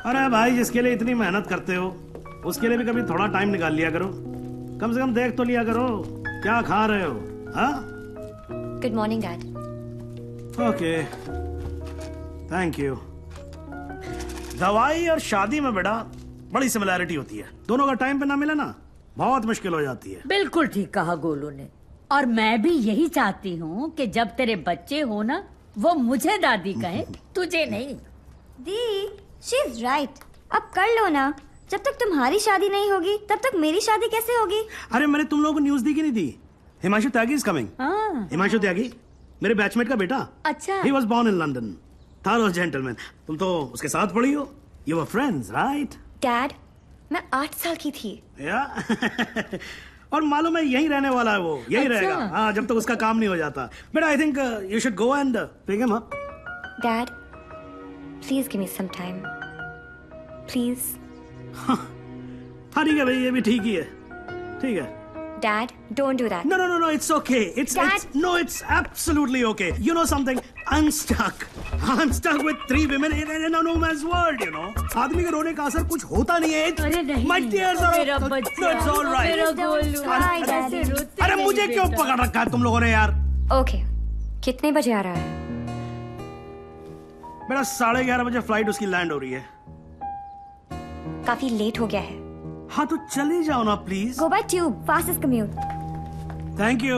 अरे भाई, जिसके लिए इतनी मेहनत करते हो उसके लिए भी कभी थोड़ा टाइम निकाल लिया करो। कम से कम देख तो लिया करो क्या खा रहे हो। हाँ, good morning dad. Okay, thank you. दवाई और शादी में बेटा बड़ी सिमिलैरिटी होती है। दोनों का टाइम पे ना मिले ना बहुत मुश्किल हो जाती है। बिल्कुल ठीक कहा गोलू ने। और मैं भी यही चाहती हूँ कि जब तेरे बच्चे हो ना, वो मुझे दादी कहे, तुझे नहीं। दी, शी इज राइट। अब कर लो ना। जब तक तुम्हारी शादी नहीं होगी तब तक मेरी शादी कैसे होगी? अरे मैंने तुम लोगों को न्यूज दी कि नहीं दी? Himanshu Tyagi is coming. हिमांशु त्यागी मेरे बैचमेट का बेटा। अच्छा। He was born in London. Thorough gentleman. तुम तो उसके साथ पढ़ी हो। You were friends right? Dad, मैं 8 साल की थी। या और मालूम है यहीं रहने वाला है वो, यहीं रहेगा। हाँ, जब तक उसका काम नहीं हो जाता। But I think you should go and pick him up. Dad, please give me some time please. हाँ ठीक है भाई, ये भी ठीक ही है। ठीक है। Dad, don't do that. No, no, no, no, it's okay. It's absolutely okay. You know something? I'm stuck with 3 women in a no man's world, you know. आदमी के रोने का असर कुछ होता नहीं है। अरे नहीं, My tears are... मेरा बच्चा, No, it's all right. मेरा गोलू, ऐसे रोते अरे नहीं मुझे क्यों बेटा। पकड़ रखा है तुम लोगों ने यार? Okay, कितने बजे आ रहा है? मेरा 11:30 बजे फ्लाइट उसकी लैंड हो रही है। काफी लेट हो गया है। हाँ तो चले जाओ ना please. Go by tube, fastest commute. Thank you.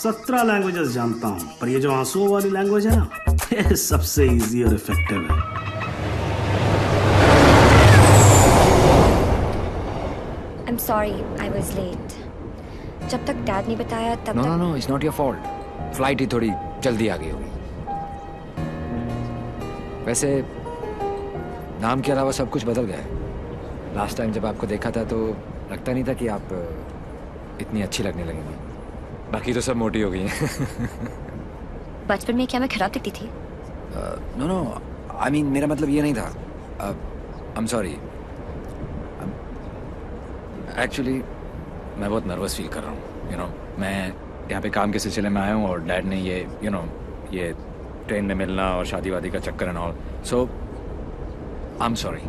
17 languages जानता हूँ, पर ये जो आंसुओं वाली लैंग्वेज है ना, ये सबसे इजी और इफेक्टिव है। I'm sorry, I was late. जब तक डैड ने बताया तब तक... No, it's not your fault. Flight ही थोड़ी जल्दी आ गई होगी। वैसे नाम के अलावा सब कुछ बदल गया है। लास्ट टाइम जब आपको देखा था तो लगता नहीं था कि आप इतनी अच्छी लगने लगेंगी। बाकी तो सब मोटी हो गई हैं। बचपन में क्या मैं खराब दिखती थी? नो, आई मीन मेरा मतलब ये नहीं था। I am sorry. एक्चुअली मैं बहुत नर्वस फील कर रहा हूँ। यू नो, मैं यहाँ पे काम के सिलसिले में आया हूँ और डैड ने ये ये ट्रेन में मिलना और शादी वादी का चक्कर and all, so I am sorry.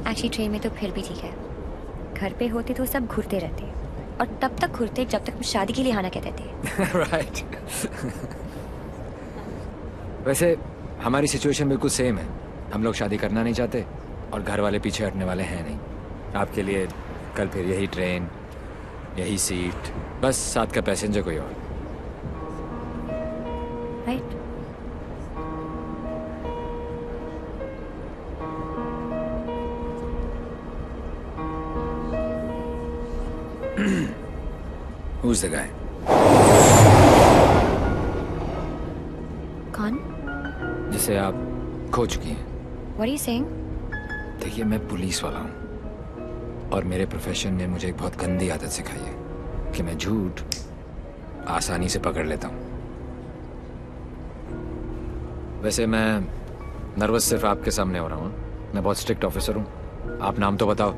Actually train में तो फिर भी ठीक है। घर पे होते तो सब घूरते रहते, और तब तक घूरते जब तक शादी के लिए आना कहते थे। राइट। वैसे हमारी सिचुएशन बिल्कुल सेम है। हम लोग शादी करना नहीं चाहते और घर वाले पीछे हटने वाले हैं नहीं। आपके लिए कल फिर यही ट्रेन, यही सीट, बस साथ का पैसेंजर कोई और। राइट। Who's the guy? कौन? जिसे आप खो चुकी हैं। What are you saying? देखिए, मैं पुलिस वाला हूँ और मेरे प्रोफेशन ने मुझे एक बहुत गंदी आदत सिखाई है कि मैं झूठ आसानी से पकड़ लेता हूँ। वैसे मैं नर्वस सिर्फ आपके सामने हो रहा हूँ। मैं बहुत स्ट्रिक्ट ऑफिसर हूँ। आप नाम तो बताओ,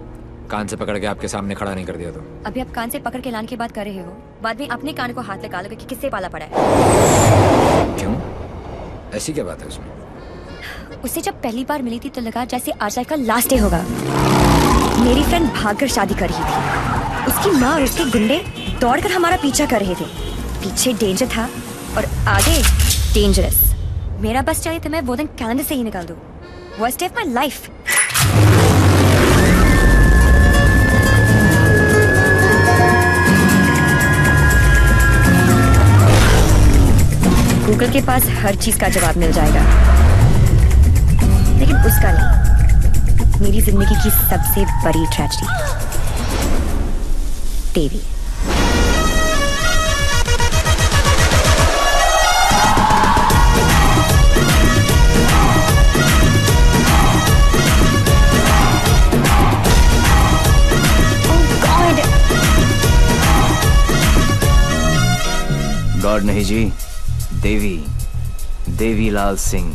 कान से पकड़ के आपके सामने खड़ा नहीं कर दिया तो। अभी आप कान से पकड़ के लाने की बात कर रहे हो, बाद में अपने कान को हाथ लगा लोगे कि किससे पाला पड़ा है। क्यों? ऐसी क्या बात है उसमें? उससे जब पहली बार मिली थी तो लगा जैसे आज का लास्ट डे होगा। मेरी फ्रेंड भागकर शादी कर रही थी। उसकी माँ और उसके गुंडे दौड़कर हमारा पीछा कर रहे थे। पीछे डेंजर था और आगे डेंजरस। मेरा बस चाहिए तो मैं वो दिन कैलेंडर से ही निकाल दूं। Worst day of my life. Google के पास हर चीज का जवाब मिल जाएगा, लेकिन उसका नहीं। मेरी जिंदगी की सबसे बड़ी ट्रेजेडी, देवी। गॉड नहीं जी, Devi Lal Singh.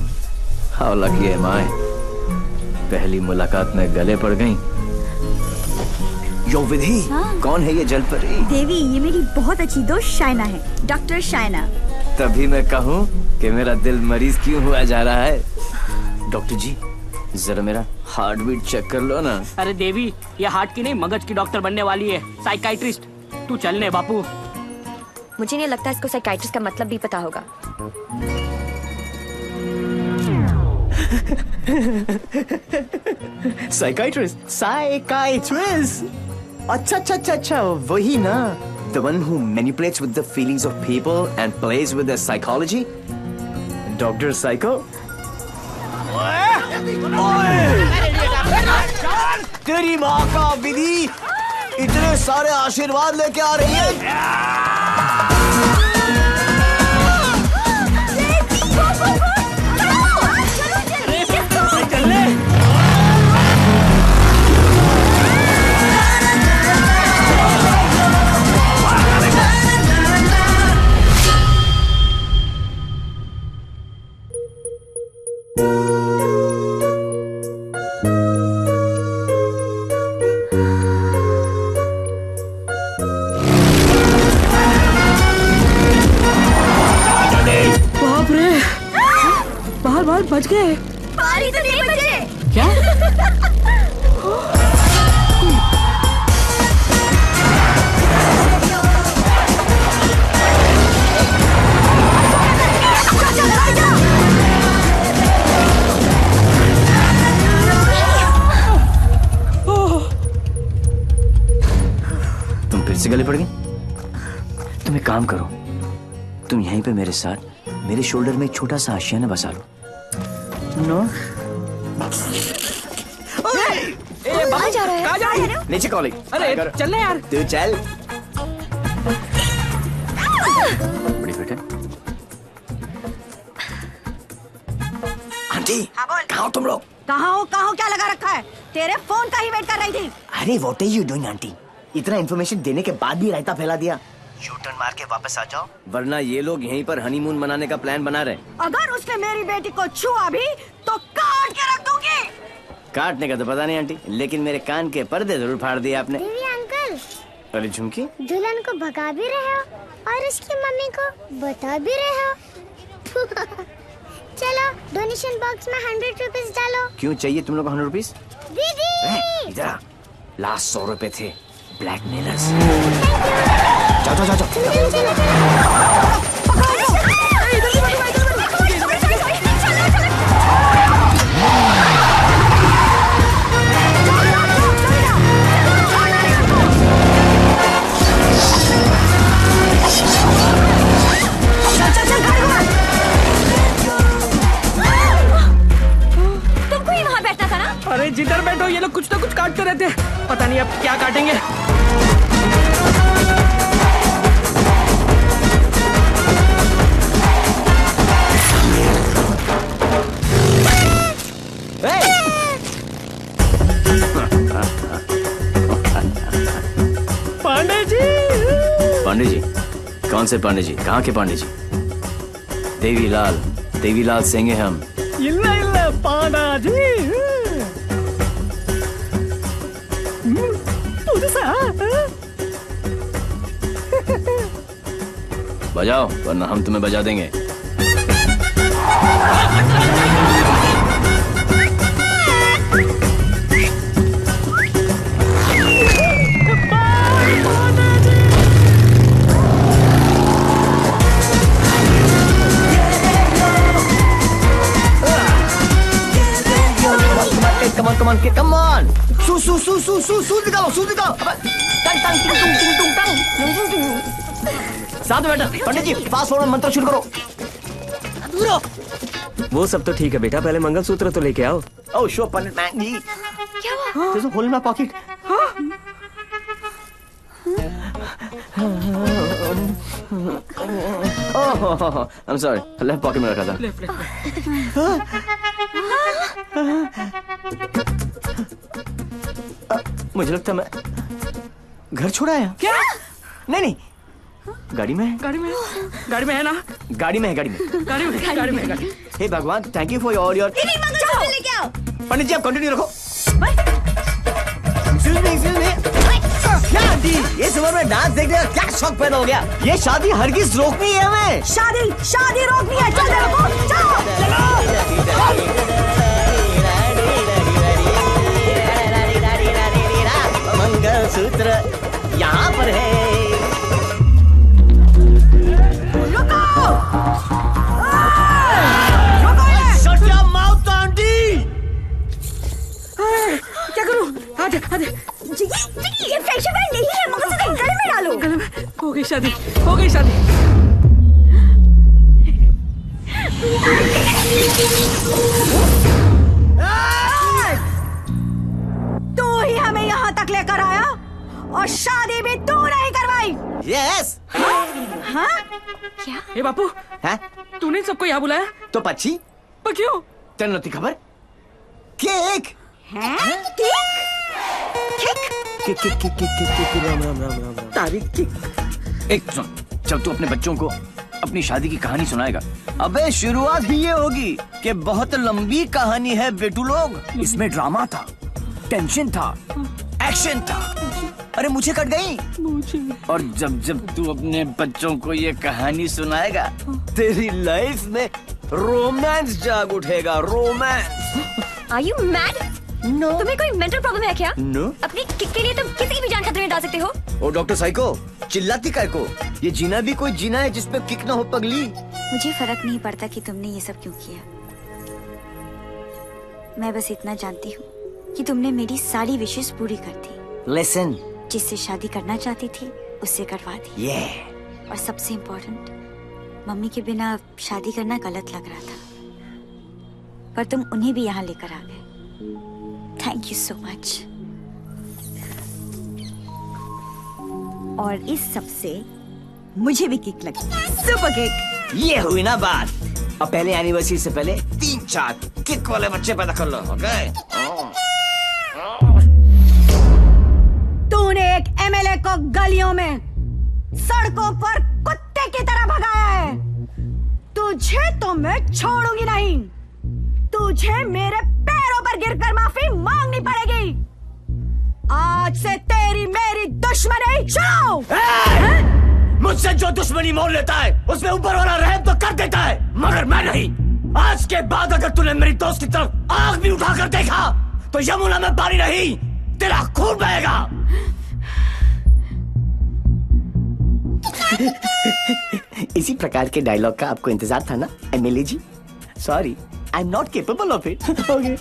How lucky M आई। पहली मुलाकात में गले पड़ गई। यो विधि, कौन है ये जलपरी? देवी, ये मेरी बहुत अच्छी दोस्त शाइना है, डॉक्टर शाइना। तभी मैं कहूँ कि मेरा दिल मरीज क्यों हुआ जा रहा है। डॉक्टर जी जरा मेरा हार्ट बीट चेक कर लो ना। अरे देवी, ये हार्ट की नहीं मगज की डॉक्टर बनने वाली है, साइकाइट्रिस्ट। तू चलने बापू। मुझे नहीं लगता इसको साइकाइट्रिस्ट का मतलब भी पता होगा। साइकाइट्रिस्ट अच्छा वही ना, the one who manipulates with the feelings of people and plays with their psychology, Dr. Psycho। तेरी माँ का विधि इतने सारे आशीर्वाद लेके आ रही है। बच गए। बारी तो नहीं बजे। क्या? तुम फिर से गले पड़ गए। तुम एक काम करो, तुम यहीं पे मेरे साथ मेरे शोल्डर में एक छोटा सा आशियाना बसा लो। नो कहाँ जा रहा है? कहाँ जा रहे हो? नीचे कॉलिंग। अरे चल ना यार। तू चल। बड़ी बेटे। आंटी कहाँ हो तुम लोग? कहाँ हो क्या लगा रखा है? तेरे फोन का ही वेट कर रही थी। अरे what are you doing aunty? इतना इन्फॉर्मेशन देने के बाद भी रायता फैला दिया। यू टर्न मार के वापस आ जाओ, वरना ये लोग यहीं पर हनीमून मनाने का प्लान बना रहे। अगर उसने मेरी बेटी को छुआ भी तो काट के रख दूंगी। काटने का तो पता नहीं आंटी, लेकिन मेरे कान के पर्दे जरूर फाड़ दिए आपने। देवी अंकल, अरे झुमकी, दुल्हन को भगा भी रहे हो और उसकी मम्मी को बता भी रहे हो। चलो डोनेशन बॉक्स में 100 रुपीस डालो। क्यों चाहिए तुम लोग को 100 रुपीस? दीदी इधर आ, लास्ट 100 रुपए थे ब्लैकमेलर्स। जाओ जाओ जाओ। तुमको ही वहाँ बैठना था ना? अरे जिधर बैठो ये लोग कुछ ना कुछ काटते रहते हैं, पता नहीं अब क्या काटेंगे। पांडे जी। पांडे जी? कौन से पांडे जी? कहाँ के पांडे जी? देवीलाल सिंह हैं हम। ಇಲ್ಲ ಪಾಂಡಾಜಿ बजाओ वरना हम तुम्हें बजा देंगे। Come on. सूज निकालो। टंग टिंग टुंग टंग। साथ में बैठा। पंडित जी फास्ट फॉरवर्ड मंत्र शुरू करो। वो सब तो ठीक है बेटा, पहले मंगलसूत्र तो लेके आओ। Oh sure पंडित मैन जी। क्या हुआ? There's a hole in my pocket. Oh, I'm sorry. Left pocket में रखा था। मुझे लगता मैं घर छोड़ आया। क्या? नहीं गाड़ी में है ना? गाड़ी में है। हे भगवान, थैंक यू फॉर योर लेके आओ। पंडित जी आप कंटिन्यू रखो। क्या आंटी, इस उम्र में डांस देखने का क्या शौक पैदा हो गया? ये शादी हरगिज रोकनी है हमें। शादी रोकनी है। चल बेवकूफ, मंगलसूत्र यहाँ पर है। क्या करूं? आधे ये फेशियल नहीं है, मंगलसूत्र गले में डालो। गले में हो गई शादी। तू ही हमें यहाँ तक लेकर आया और शादी भी तू नहीं करवाई। यस। हाँ? क्या? ए बापू, है? तूने सबको यहाँ बुलाया? तो पक्षी पर क्यों? तेन नती खबर? केक। तारीख केक। एक सुन, जब तू अपने बच्चों को अपनी शादी की कहानी सुनाएगा, अबे शुरुआत भी ये होगी कि बहुत लंबी कहानी है बेटू लोग। इसमें ड्रामा था, टेंशन था, एक्शन था। अरे मुझे कट गई। और जब जब तू अपने बच्चों को ये कहानी सुनाएगा, तेरी लाइफ में रोमांस जाग उठेगा। Romance. Are you mad? No. तुम्हें कोई मेंटल प्रॉब्लम है क्या? No. अपनी किक के लिए तुम किसी भी जान खतरे में डाल सकते हो। ओ डॉक्टर साइको, चिल्लाती काय को? ये जीना भी कोई जीना है जिसपे किक ना हो पगली। मुझे फर्क नहीं पड़ता कि तुमने ये सब क्यों किया। मैं बस इतना जानती हूँ कि तुमने मेरी सारी विशेष पूरी कर दी। Listen. जिससे शादी करना चाहती थी उससे करवा दी। Yeah. और सबसे इम्पोर्टेंट, मम्मी के बिना शादी करना गलत लग रहा था, पर तुम उन्हें भी यहाँ लेकर आ गए। Thank you so much. और इस सब से मुझे भी किक लगी। Super kick. ये हुई ना बात। अब पहले एनिवर्सरी से पहले 3-4 किक वाले बच्चे पैदा कर लो, ओके? तूने एक एमएलए को गलियों में, सड़कों पर कुत्ते की तरह भगाया है। तुझे तो मैं छोड़ूंगी नहीं। तुझे मेरे पैरों पर गिरकर माफी मांगनी पड़ेगी। आज से तेरी मेरी दुश्मनी शुरू। मुझसे जो दुश्मनी मोल लेता है उसमें ऊपर वाला रहम तो कर देता है, मगर मैं नहीं। आज के बाद अगर तूने मेरी दोस्त की तरफ आंख भी उठाकर देखा तो यमुना में पानी नहीं, तेरा खून बहेगा। इसी प्रकार के डायलॉग का आपको इंतजार था ना MLA ji? Sorry, I am not capable of it. Okay.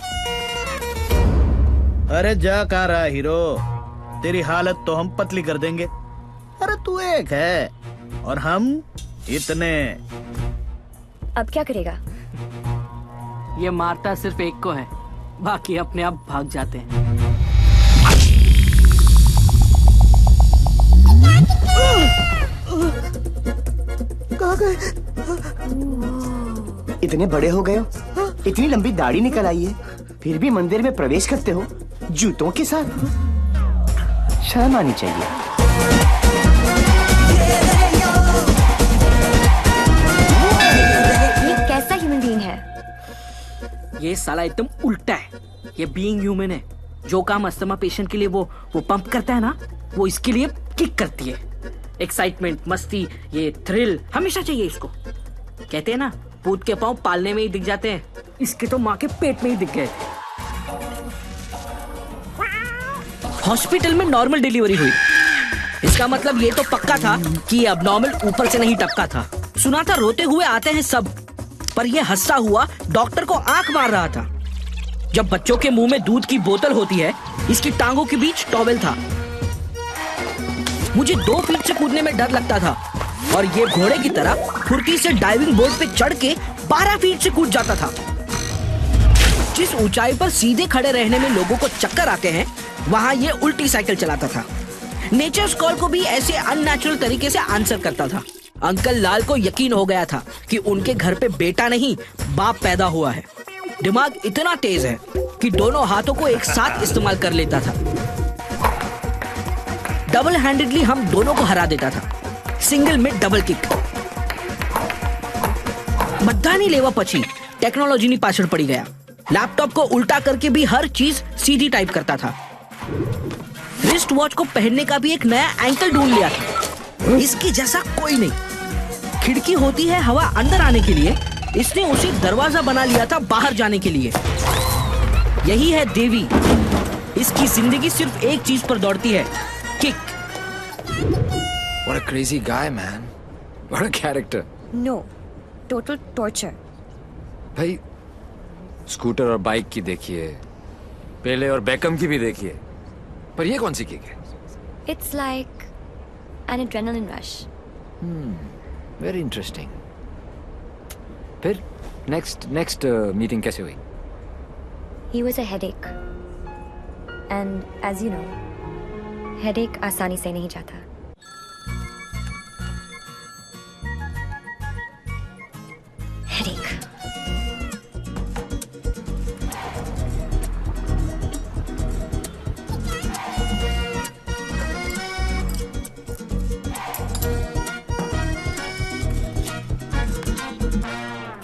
अरे जा कहाँ रहा हीरो, तेरी हालत तो हम पतली कर देंगे। अरे तू एक है और हम इतने। अब क्या करेगा? ये मारता सिर्फ एक को है, बाकी अपने आप भाग जाते हैं। कहाँ गए? इतने बड़े हो गए हो, इतनी लंबी दाढ़ी निकल आई है, फिर भी मंदिर में प्रवेश करते हो जूतों के साथ। शर्म आनी चाहिए। ये कैसा ह्यूमन बीइंग है? ये साला एकदम उल्टा है। ये बीइंग ह्यूमन है। जो काम अस्थमा पेशेंट के लिए वो पंप करता है ना, वो इसके लिए किक करती है। एक्साइटमेंट, मस्ती, ये थ्रिल हमेशा चाहिए इसको। कहते हैं ना, भूत के पांव पालने में ही दिख जाते हैं। इसके तो माँ के पेट में ही दिख गए थे। हॉस्पिटल में नॉर्मल डिलीवरी हुई, इसका मतलब ये तो पक्का था कि अब नॉर्मल ऊपर से नहीं टपका था। सुना था रोते हुए आते हैं सब, पर ये हंसता हुआ डॉक्टर को आंख मार रहा था। जब बच्चों के मुंह में दूध की बोतल होती है, इसकी टांगों के बीच टॉवेल था। मुझे 2 फीट से कूदने में डर लगता था और ये घोड़े की तरह फुर्ती से डाइविंग बोर्ड पे चढ़ के 12 फीट से कूद जाता था। जिस ऊंचाई पर सीधे खड़े रहने में लोगों को चक्कर आते हैं, वहां ये उल्टी साइकिल चलाता था। नेचर्स कॉल को भी ऐसे अननेचुरल तरीके से आंसर करता था। अंकल लाल को यकीन हो गया था कि उनके घर पे बेटा नहीं बाप पैदा हुआ है। दिमाग इतना तेज है कि दोनों हाथों को एक साथ इस्तेमाल कर लेता था। डबल हैंडेडली हम दोनों को हरा देता था, सिंगल में डबल किक। बधानी लेवा पची टेक्नोलॉजी ની પાછળ પડી ગયા। लैपटॉप को उल्टा करके भी हर चीज सीधी टाइप करता था। रिस्ट वॉच को पहनने का भी एक नया एंकल ढूंढ लिया था। इसके जैसा कोई नहीं। खिड़की होती है हवा अंदर आने के लिए, इसने उसे दरवाजा बना लिया था बाहर जाने के लिए। यही है देवी। इसकी जिंदगी सिर्फ एक चीज पर दौड़ती है, kick. What a crazy guy, man. What a character. No, total torture. भाई स्कूटर और बाइक की देखिए, पेले और बेकम की भी देखिए, पर ये कौन सी किक है? It's like an adrenaline rush. Very interesting. फिर next meeting कैसे हुई? He was a headache. And as you know, headache आसानी से नहीं जाता. Headache.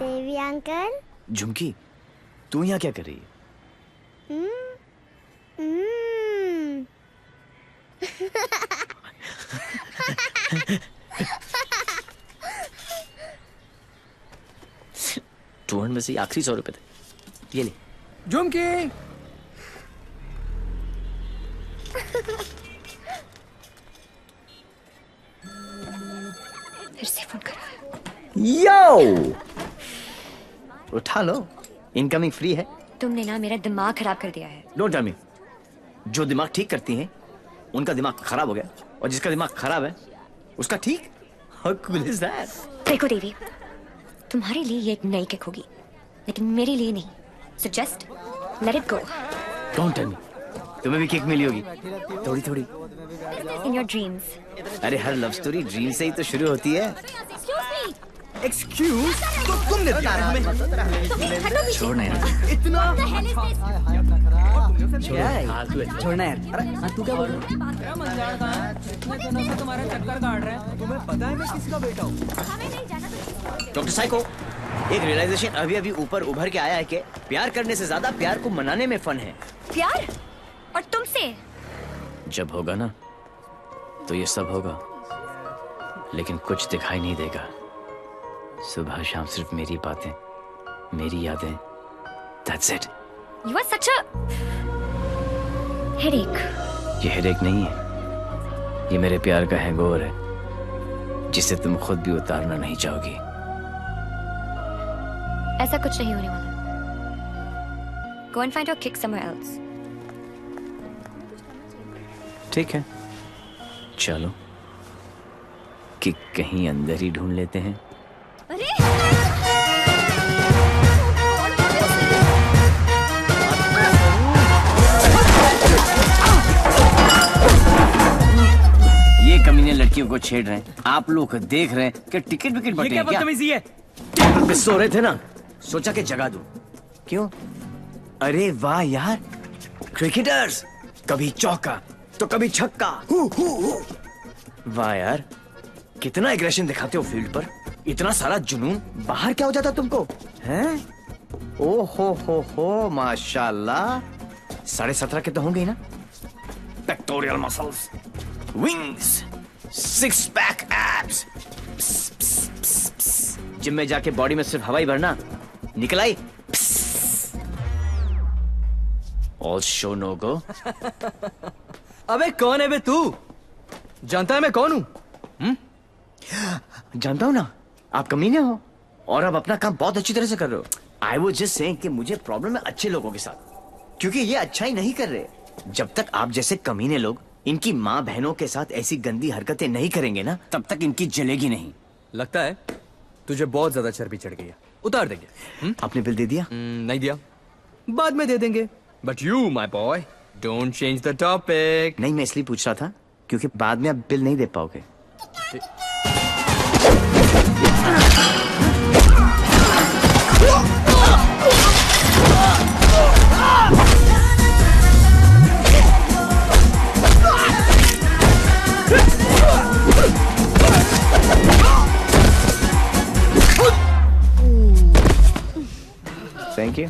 देवी अंकल। झुमकी, तू यहाँ क्या कर रही है? टूर में से आखिरी 100 रुपए थे, ये ले। झुमकी। फिर से फोन करा है। यो, उठा लो, इनकमिंग फ्री है। तुमने ना मेरा दिमाग खराब कर दिया है। Don't tell me. जो दिमाग ठीक करती हैं उनका दिमाग खराब हो गया, और जिसका दिमाग खराब है उसका ठीक। How cool is that? देखो देवी, तुम्हारे लिए ये एक नई किक होगी, लेकिन मेरे लिए नहीं। So just let it go. Don't tell me. तुम्हें भी किक मिली होगी, थोड़ी थोड़ी। In your dreams. अरे हर लव स्टोरी ड्रीम से ही तो शुरू होती है। एक्सक्यूज, तो तुमने दिया हमें। छोड़ना यार। छोड़ना यार। अरे तू क्या बोल रहा है? डॉक्टर साइको, एक रियलाइजेशन अभी अभी ऊपर उभर के आया है कि प्यार करने से ज्यादा प्यार को मनाने में फन है। प्यार? और तुमसे? जब होगा ना तो ये सब होगा, लेकिन कुछ दिखाई नहीं देगा। सुबह शाम सिर्फ मेरी बातें, मेरी यादें। That's it. You are such a headache. ये हेडेक नहीं है, ये मेरे प्यार का हैंगओवर है, जिसे तुम खुद भी उतारना नहीं चाहोगी। ऐसा कुछ नहीं होने वाला। Go and find your kick somewhere else. ठीक है, चलो किक कहीं अंदर ही ढूंढ लेते हैं। अरे! ये कमीने लड़कियों को छेड़ रहे हैं, आप लोग देख रहे हैं कि टिकट विकेट बटे हैं क्या? है? सो रहे थे ना, सोचा कि जगा दूं। क्यों? अरे वाह यार, क्रिकेटर्स कभी चौका तो कभी छक्का। वाह यार, कितना एग्रेशन दिखाते हो फील्ड पर, इतना सारा जुनून। बाहर क्या हो जाता तुमको, हैं? ओ हो माशाल्लाह। 17.5 के तो होंगे ही ना? Pectoral muscles, wings, 6 pack abs. Gym में जाके बॉडी में सिर्फ हवा ही भरना, निकल आई। ऑल शो नो गो। अबे कौन है बे तू? जानता है मैं कौन हूँ? जानता हूँ ना, आप कमीने हो और आप अपना काम बहुत अच्छी तरह से कर रहे हो। आई वाज जस्ट सेइंग कि मुझे प्रॉब्लम है अच्छे लोगों के साथ, क्योंकि ये अच्छा ही नहीं कर रहे। जब तक आप जैसे कमीने लोग इनकी माँ बहनों के साथ ऐसी गंदी हरकतें नहीं करेंगे ना, तब तक इनकी जलेगी नहीं। लगता है तुझे बहुत ज्यादा चर्बी चढ़ गई है, उतार देंगे। आपने बिल दे दिया? नहीं दिया, बाद में दे देंगे। But you my boy don't change the topic. नहीं, मैं इसलिए पूछ रहा था क्योंकि बाद में आप बिल नहीं दे पाओगे। Thank you.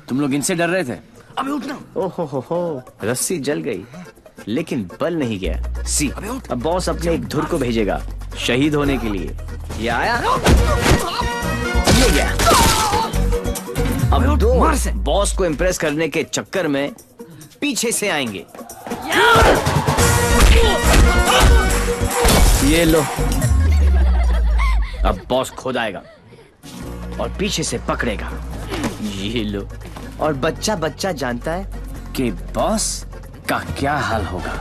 तुम लोग इनसे डर रहे थे? अबे उठना। ओहो हो, रस्सी जल गई। लेकिन बल नहीं गया। सी अब बॉस अपने एक धुर को भेजेगा शहीद होने के लिए। ये आया, ये गया। अब दो बॉस को इम्प्रेस करने के चक्कर में पीछे से आएंगे। ये लो, अब बॉस खुद आएगा और पीछे से पकड़ेगा। ये लो, और बच्चा बच्चा जानता है कि बॉस का क्या हाल होगा।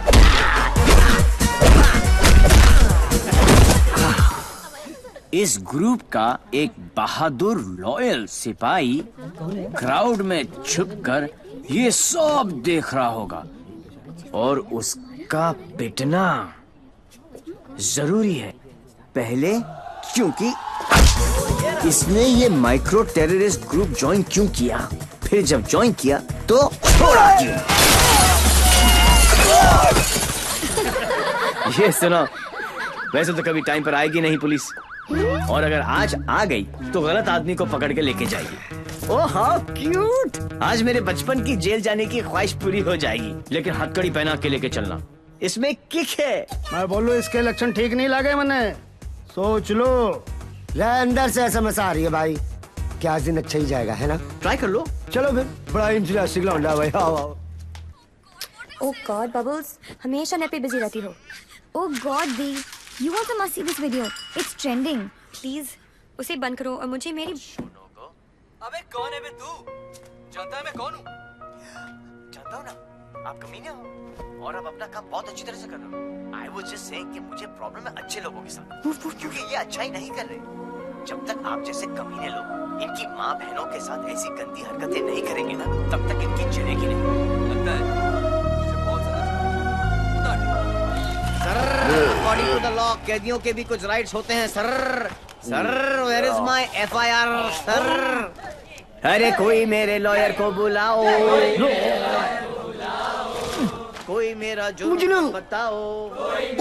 इस ग्रुप का एक बहादुर लॉयल सिपाही क्राउड में छुपकर ये सब देख रहा होगा और उसका पिटना जरूरी है। पहले क्योंकि इसने ये माइक्रो टेररिस्ट ग्रुप ज्वाइन क्यों किया, फिर जब ज्वाइन किया तो छोड़ा क्यों। ये सुनो, वैसे तो कभी टाइम पर आएगी नहीं पुलिस, और अगर आज आ गई तो गलत आदमी को पकड़ के लेके जाएगी। ओह हाउ क्यूट, आज मेरे बचपन की जेल जाने की ख्वाहिश पूरी हो जाएगी। लेकिन हथकड़ी पहना के लेके चलना, इसमें किक है। मैं बोलूं इसके लक्षण ठीक नहीं लगे मैंने, सोच लो। अंदर से एसएमएस आ रही है भाई, क्या दिन अच्छा ही जाएगा, है ना? ट्राई कर लो। चलो फिर, बड़ा इंटरेस्टिंग लौंडा भाई। आओ आओ। ओह गॉड बबल्स, हमेशा नेट पे बिजी रहती हो। ओह गॉड दी, you also must see this video, it's trending. Please उसे बंद करो और मुझे मेरी। अबे कौन है बे तू? जानता है मैं कौन हूँ? जानता हूँ ना, आप कमीने हो और आप अपना काम बहुत अच्छी तरह से कर रहे हो। I was just saying कि मुझे प्रॉब्लम है अच्छे लोगों के साथ, क्योंकि ये अच्छा ही नहीं कर रहे। जब तक आप जैसे कमीने लोग इनकी माँ बहनों के साथ ऐसी गंदी हरकतें नहीं करेंगे ना, तब तक इनकी जलेगी नहीं। लगता है मुझे बहुत sir, according to the law कैदियों के भी कुछ राइट्स होते हैं sir. Sir where is my FIR sir? अरे कोई मेरे लॉयर को बुलाओ, कोई मेरा जुर्म बताओ।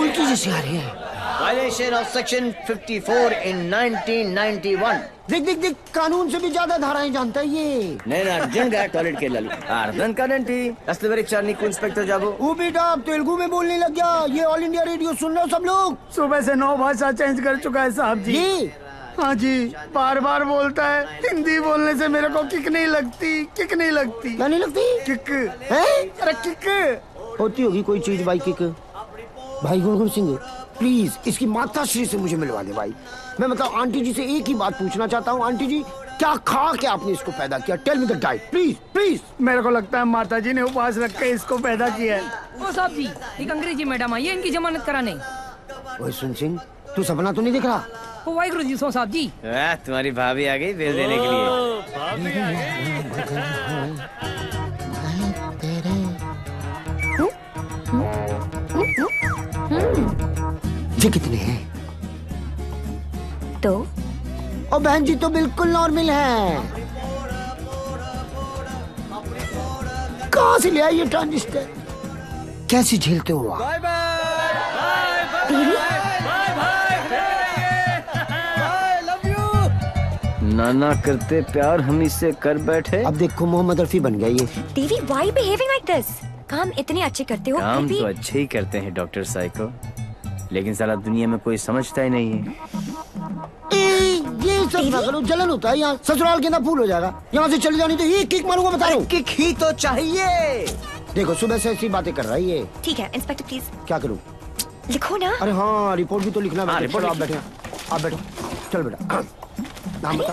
उल्टी जैसी आ रही है। Violation of section 54 in 1991। देख देख देख, कानून से भी ज्यादा धाराएं जानता है ये। నేను అర్జున్ గా టాయిలెట్ కి వెళ్ళాలి, అర్థం కాదండి అసలు వరకు చార్ నీకు ఇన్స్పెక్టర్ जाबो। वो बेटा अब तेलुगु में बोलने लग गया। ये ऑल इंडिया रेडियो सुन रहे हो सब लोग? सुबह से 9 भाषा चेंज कर चुका है साहब जी। हाँ जी, बार बार बोलता है। हिंदी बोलने से मेरे को किक नहीं लगती, किक नहीं लगती। क्या नहीं लगती? किक है? अरे किक होती होगी कोई चीज भाई किक। भाई गुरगुर सिंह प्लीज इसकी माता श्री से मुझे मिलवा दे भाई। मैं मतलब आंटी जी से एक ही बात पूछना चाहता हूँ। आंटी जी, क्या खा के आपने इसको पैदा किया? Tell me the diet please please. मेरे को लगता है माता जी ने उपवास रख के इसको पैदा किया है। ओ साहब जी, एक अंग्रेजी मैडम आई है इनकी जमानत कराने। ओए सुन सिंह, तू सपना तो नहीं देख रहा? ओ वाहिगुरु जी सो साहब जी। तुम्हारी भाभी आ गई बिल देने के लिए। ये कितने हैं? तो और बहन जी तो बिल्कुल नॉर्मल है। कहाँ से ले आई ये ट्रांजिस्टर? कैसे झेलते हो आप? नाना करते प्यार हम इससे कर बैठे। अब देखो मोहम्मद रफी बन गया ये। देवी, why बिहेविंग लाइक दिस? काम इतने अच्छे करते हो। काम तो अच्छे ही करते हैं डॉक्टर साइको, लेकिन सारा दुनिया में कोई समझता ही नहीं है। ये सब ना करो, जलन होता है यहाँ। ससुराल के अंदर फूल हो जाएगा। यहाँ से चली जानी तो ये किक मारूंगा, बता रहा हूँ। किक ही तो चाहिए। देखो सुबह से ऐसी बातें कर रहा है ये। ठीक है इंस्पेक्टर प्लीज। क्या करूँ? लिखो ना। अरे हाँ, रिपोर्ट भी तो लिखना है। रिपोर्ट आप बैठे, आप बैठो। चल बेटा, नाम बता।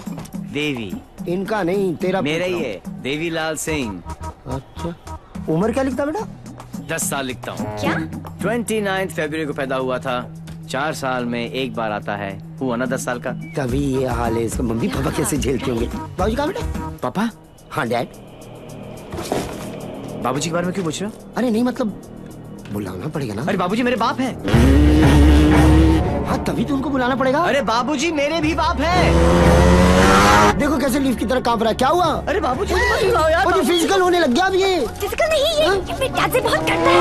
देवी। इनका नहीं, तेरा। मेरा ही है, देवीलाल सिंह। अच्छा, उम्र क्या लिखता बेटा? 10 साल लिखता हूँ। क्या? 29 फरवरी को पैदा हुआ था। 4 साल में एक बार आता है। हुआ ना 10 साल का। तभी ये हाल है इसका। मम्मी पापा कैसे झेलते होंगे? बाबूजी कहाँ बेटा? पापा? हाँ डैड। बाबूजी के बारे में क्यों पूछ रहे हो? अरे नहीं मतलब बुलाना पड़ेगा ना। अरे बाबूजी मेरे बाप है। हाँ तभी तो उनको बुलाना पड़ेगा। अरे बाबूजी मेरे भी बाप है। देखो कैसे लीफ की तरह कांप रहा है। क्या हुआ? अरे बाबूजी मत बुलाओ यार। मुझे फिजिकल होने लग गया अब ये। फिजिकल नहीं, ये अपने डैड से बहुत करता है।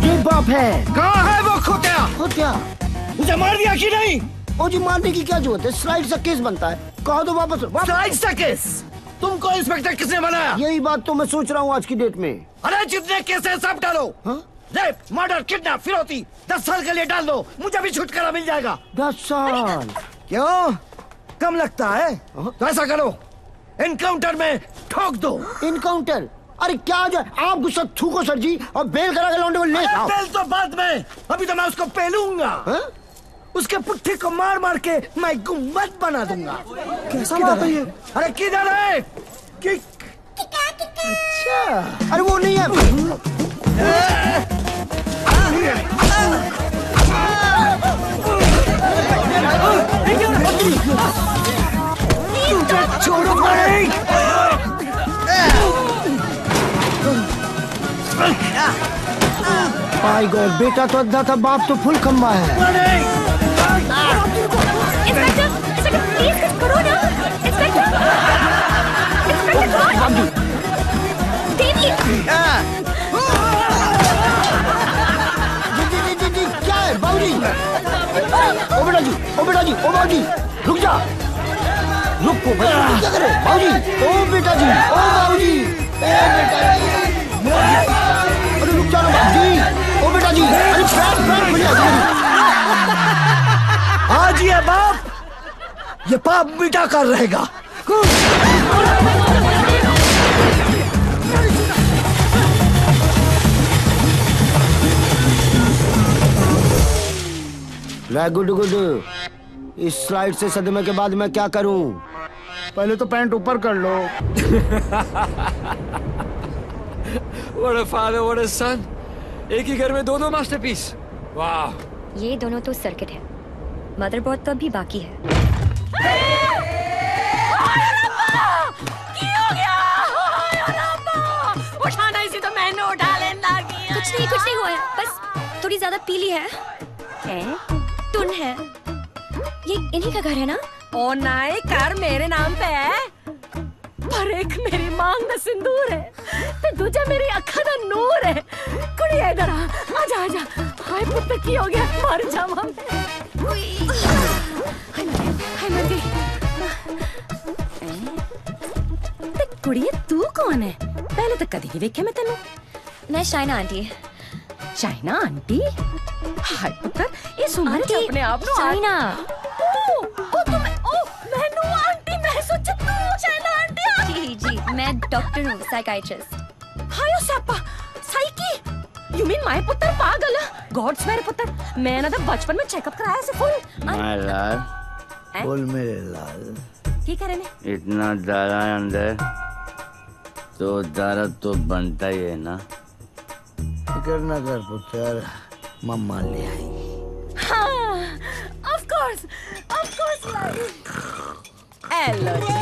ये बाप है। कहाँ है वो खोतिया? खोतिया मुझे मार दिया कि नहीं? ओ जी मारने की क्या जरूरत है, स्लाइड सा केस बनता है, कहो तो वापस स्लाइड सा केस? तुमको इंस्पेक्टर किसने बनाया? यही बात तो मैं सोच रहा हूँ आज की डेट में। अरे जितने केस है सब डालो। रेप, मर्डर, किडनैप, फिरौती 10 साल के लिए डाल दो, मुझे भी छुटकारा मिल जाएगा। 10 साल? क्यों कम लगता है? तो ऐसा करो, एनकाउंटर में ठोक दो। एनकाउंटर? अरे क्या जो आप गुस्सा थूको सर जी और बेल करा के लौंडे को ले आओ। बेल तो बाद में, अभी तो मैं उसको पेलूंगा। उसके पुट्ठे को मार मार के मैं गुम्बद बना दूंगा। कैसा बात है ये? अरे किधर है? अच्छा, अरे वो नहीं है। तुझे छोड़ो नहीं। माय गॉड, बेटा तो अद्धा था, बाप तो फुल खंबा है। इंस्पेक्टर, प्लीज कुछ करो ना। इंस्पेक्टर, जी, क्या है बाबूजी? ओ बेटा जी, रुक जा, रुको भाई, क्या करे बाबूजी? ओ बेटा जी, ओ बाबूजी, ए बेटा जी, अरे रुक जा ना बाबूजी, ओ बेटा जी, अरे पैर खुले आज ये बाप ये पाप मिटा कर रहेगा। गुड, इस स्लाइड से सदमे के बाद मैं क्या करूं? पहले तो पैंट ऊपर कर लो। What a father, what a son. एक ही घर में दो मास्टरपीस। वाह। ये दोनों तो सर्किट है, मदरबोर्ड तो अभी बाकी है। उठाना इसी तो मैंने उठा लेना किया। कुछ नहीं हुआ है, बस थोड़ी ज्यादा पीली है। टुन है, ये इन्हीं का घर है ना? ओ नाई, घर मेरे नाम पे है, पर एक मेरी मांग दा सिंदूर है, ते दूजा मेरी अखा दा नूर है। कुड़ी इधर आजा। हाय पुत्र की हो गया, मर जावा मैं। हाय मर गई। ते कुड़िए तू कौन है? पहले तो कदी नहीं देखे मैं तेनू। मैं शाइना आंटी। शाइना आंटी? हाय पुत्र, ये सुमन अपने आप नु शाइना। ओ तुम मैनू आंटी, मैं सोचा तू शाइना आंटी। जी, मैं डॉक्टर हूँ, साइकाइट्रिस्ट। हायो Sapa, psyche? You mean my पुत्र पागल? गॉड्स मेरे पुत्र, मैं ना बचपन में चेकअप कराया से फुल। माय लाल, बोल मेरे लाल। की करे ने? इतना दारा अंदर तो दारा तो बनता ही है ना। फिकर न कर पुत्र, मम्मा ले आई। हाँ, of course Lali. Hello ji.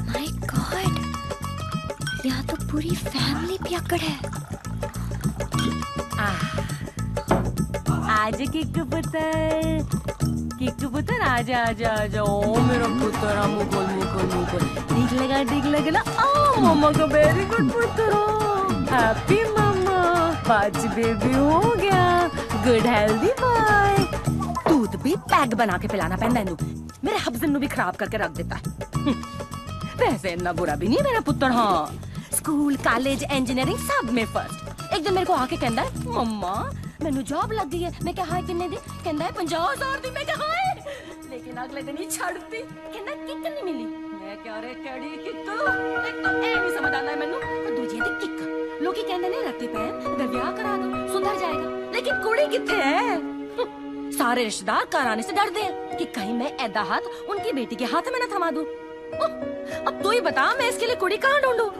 My god, यहाँ तो पूरी फैमिली पियक्कड़ है। आज किक पुत्र आजा। ओ मेरा पुत्र, मुकुल ठीक लगा ना। ओ मम्मा का वेरी गुड पुत्र, हैप्पी मम्मा, 5 बेबी हो गया, गुड हेल्दी बॉय। दूध भी पैक बना के पिलाना पैंदा है, मेरे हब्जन नु भी खराब करके रख देता है। वैसे इतना बुरा भी नहीं है मेरा पुत्र। हाँ, स्कूल कॉलेज इंजीनियरिंग सब में फर्स्ट। एक दिन मेरे को आके कहता है, मम्मा मैनू जॉब लग गई है। मैं क्या हाय किन्ने दी? कहता है 50,000 दी। मैं क्या हाय, लेकिन अगले दिन ही छड़ती। कहता किक नहीं मिली। मैं क्या रे केड़ी किक, एक तो ए नहीं समझ आता है मैनू, और दूजी दी किक। लोग कहते ने रत्ते पैन अगर ब्याह करा दो सुधर जाएगा, लेकिन कुड़ी किथे है? सारे रिश्तेदार कराने से डरते हैं कि कहीं मैं ऐदा हाथ उनकी बेटी के हाथ में न थमा दूं। अब तू ही बता, मैं इसके लिए कुड़ी कहाँ ढूंढूं?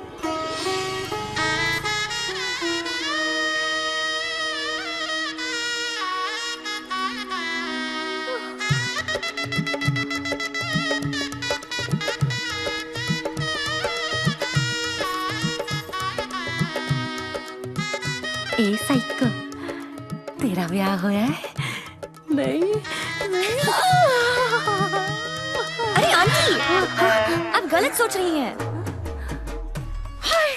ए साइको, तेरा ब्याह होया है? नहीं। अरे आंटी, आप गलत सोच रही हैं। हाय,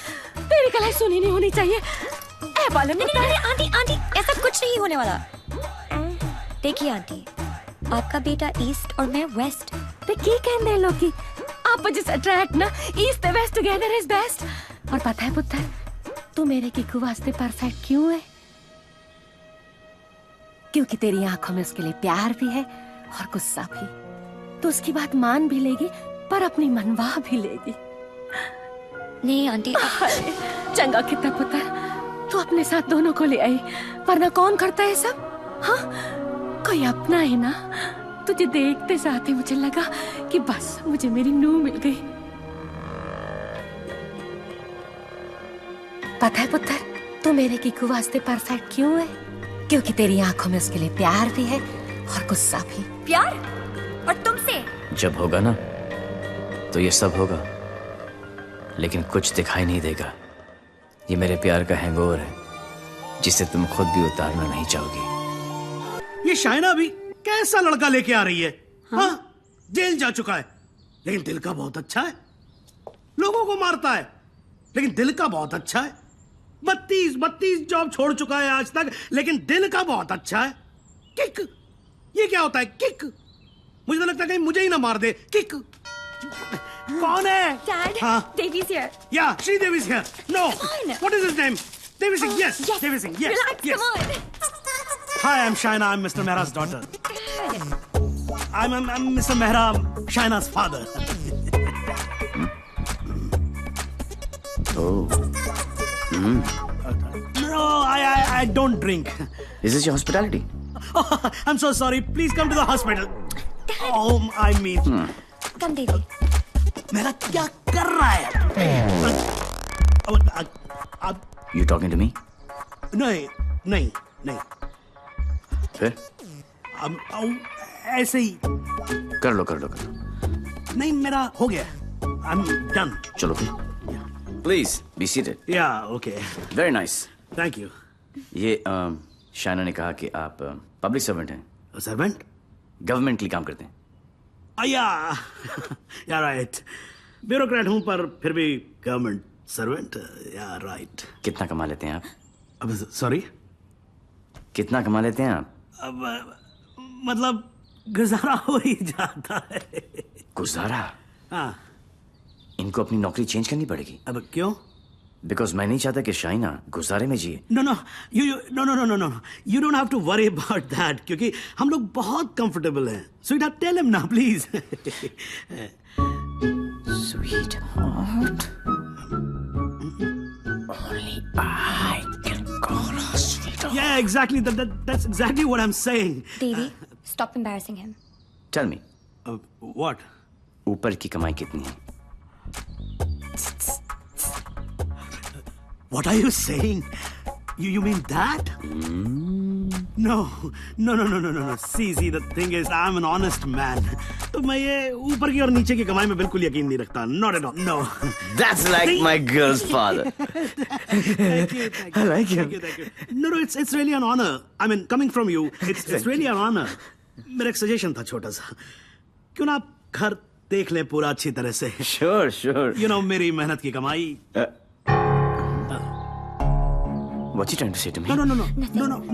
मेरी कलाई सुनी नहीं होनी चाहिए। ए बालम नहीं आंटी आंटी ऐसा कुछ नहीं होने वाला। देखिए आंटी, आपका बेटा ईस्ट और मैं वेस्ट। ते की कहंदे लोग आप जिस अट्रैक्ट ना ईस्ट ते वेस्ट टुगेदर इज बेस्ट। और पता है पुत्र, तू मेरे किकू वास्ते परफेक्ट क्यों है? क्योंकि तेरी आंखों में उसके लिए प्यार भी है और गुस्सा भी। तो उसकी बात मान भी लेगी पर अपनी मनवा भी लेगी। नहीं आंटी। चंगा कितना पुत्र, तू अपने साथ दोनों को ले आई, वरना कौन करता है सब? हाँ, कोई अपना है ना। तुझे देखते साथ ही मुझे लगा कि बस मुझे मेरी नूह मिल गई। पता है पुत्र, तू मेरे किकू वास्ते परफेक्ट क्यों है? क्योंकि तेरी आंखों में उसके लिए प्यार भी है और गुस्सा भी। प्यार? और तुमसे? जब होगा ना तो ये सब होगा, लेकिन कुछ दिखाई नहीं देगा। ये मेरे प्यार का हैंगओवर है जिसे तुम खुद भी उतारना नहीं चाहोगी। ये शाइना भी कैसा लड़का लेके आ रही है? हाँ, जेल जा चुका है लेकिन दिल का बहुत अच्छा है। लोगों को मारता है लेकिन दिल का बहुत अच्छा है। 32 जॉब छोड़ चुका है आज तक, लेकिन दिल का बहुत अच्छा है। किक, ये क्या होता है किक? मुझे तो लगता है कहीं मुझे ही ना मार दे। किक कौन है? Dad, हाँ? Devi's here. Yeah, Sridevi is here. No. What is his name? Devi Singh. Yes. Yes. Devi Singh. Yes. Relax, Yes. come on. Hi, I'm Shaina. I'm Mr. Mehra's daughter. I'm Mr. Mehra, Shaina's father. Oh. No, I don't drink. Is this your hospitality? Oh, I'm so sorry. Please come to the hospital. Oh, I mean. Come, Devi. मेरा क्या कर रहा है? You talking to me? नहीं। फिर? ऐसे ही। कर लो। नहीं, मेरा हो गया। I'm done. चलो फिर। Please be seated. Yeah, okay. Very nice. Thank you. ये शाइना ने कहा कि आप पब्लिक सर्वेंट हैं। सर्वेंट? गवर्नमेंट के लिए काम करते हैं। या राइट। ब्यूरोक्रेट हूं पर फिर भी गवर्नमेंट सर्वेंट। या राइट। कितना कमा लेते हैं आप? अब सॉरी, कितना कमा लेते हैं आप? अब मतलब गुजारा हो ही जाता है। गुजारा? हाँ। इनको अपनी नौकरी चेंज करनी पड़ेगी। अब क्यों? बिकॉज मैं नहीं चाहता कि शाइना गुजारे में जिए। No, you don't have to worry about that, क्योंकि हम लोग बहुत कंफर्टेबल हैं। स्वीटहार्ट, टेल हिम ना please. Sweetheart, only I can call her sweetheart. Yeah, exactly. That's exactly what I'm saying. Devi, stop embarrassing him. Tell me. What? ऊपर की कमाई कितनी है? What are you saying? You mean that? No. See, the thing is, I'm an honest man. तो मैं ये ऊपर की और नीचे की कमाई में बिल्कुल यकीन नहीं रखता. Not at all. No. That's like my girl's father. Thank you. I like him. Thank you. No, it's really an honor. I mean, coming from you, it's really an honor. मेरा एक सजेशन था छोटा सा. क्यों ना आप घर देख लें पूरा अच्छी तरह से? Sure. You know, मेरी मेहनत की कमाई. What you trying to say to me?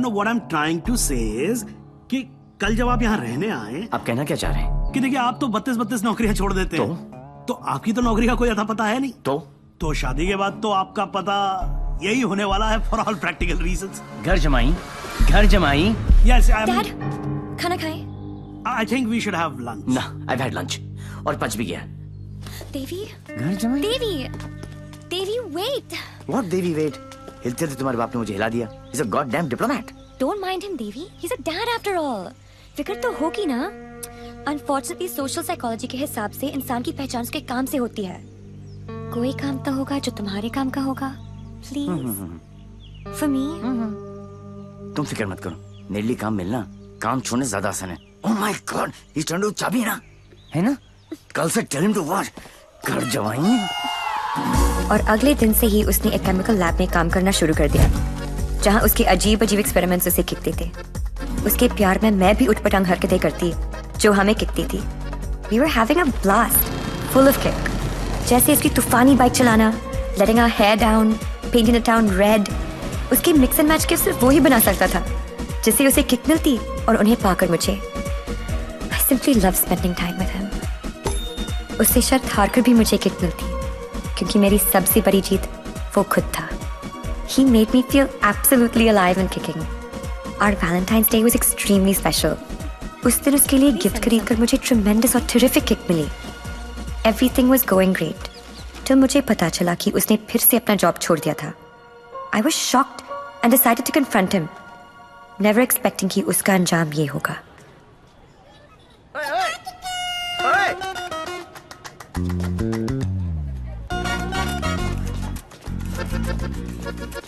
No. What I'm trying to say is कि कल जब आप यहाँ रहने आए, आप कहना क्या चाह रहे हैं? कि देखिए, आप तो 32 नौकरियां छोड़ देते हैं। तो आपकी तो नौकरी का कोई अता पता है नहीं। तो शादी के बाद तो आपका पता यही होने वाला है, फॉर ऑल प्रैक्टिकल रीजंस। घर जमाई। Yes, Dad, खाना खाएं? I think we should have lunch. No, I've had lunch. और पच भी गया। Devi? घर जमाई? Devi, wait. What Devi, wait? हिलते थे तुम्हारे बाप ने मुझे हिला दिया। He's a goddamn diplomat. Don't mind him, Devi. He's a dad after all. फिक्र तो होगी ना। Unfortunately, social psychology के हिसाब से इंसान की पहचान उसके काम से होती है। कोई काम तो होगा जो तुम्हारे काम का होगा। Please. For me. तुम फिक्र मत करो, मेरे लिए काम मिलना काम छोड़ने से ज्यादा आसान है। Oh my God, he's trying to चाबी ना, है ना? कल से tell him to what? घर जमाई। और अगले दिन से ही उसने एक केमिकल लैब में काम करना शुरू कर दिया, जहां उसके अजीब एक्सपेरिमेंट्स उसे किकते थे। उसके प्यार में मैं भी उठपटांग हरकतें करती जो हमें किकती थी। We were having a blast, full of kick. जैसे इसकी तूफानी बाइक चलाना, letting our hair down, painting the town red. उसके मिक्स एंड मैच के सिर्फ वो ही बना सकता था जिससे उसे किक मिलती और उन्हें पाकर मुझे. I simply love spending time with him. उससे शर्त हारकर भी मुझे किक मिलती क्योंकि मेरी सबसे बड़ी जीत वो खुद था. He made me feel absolutely alive and kicking. Our Valentine's Day was extremely special. उस दिन उसके लिए गिफ्ट खरीदकर मुझे tremendous और terrific kick milli. Everything was going great. जब मुझे पता चला कि उसने फिर से अपना जॉब छोड़ दिया था. I was shocked and decided to confront him, never expecting कि उसका अंजाम ये होगा.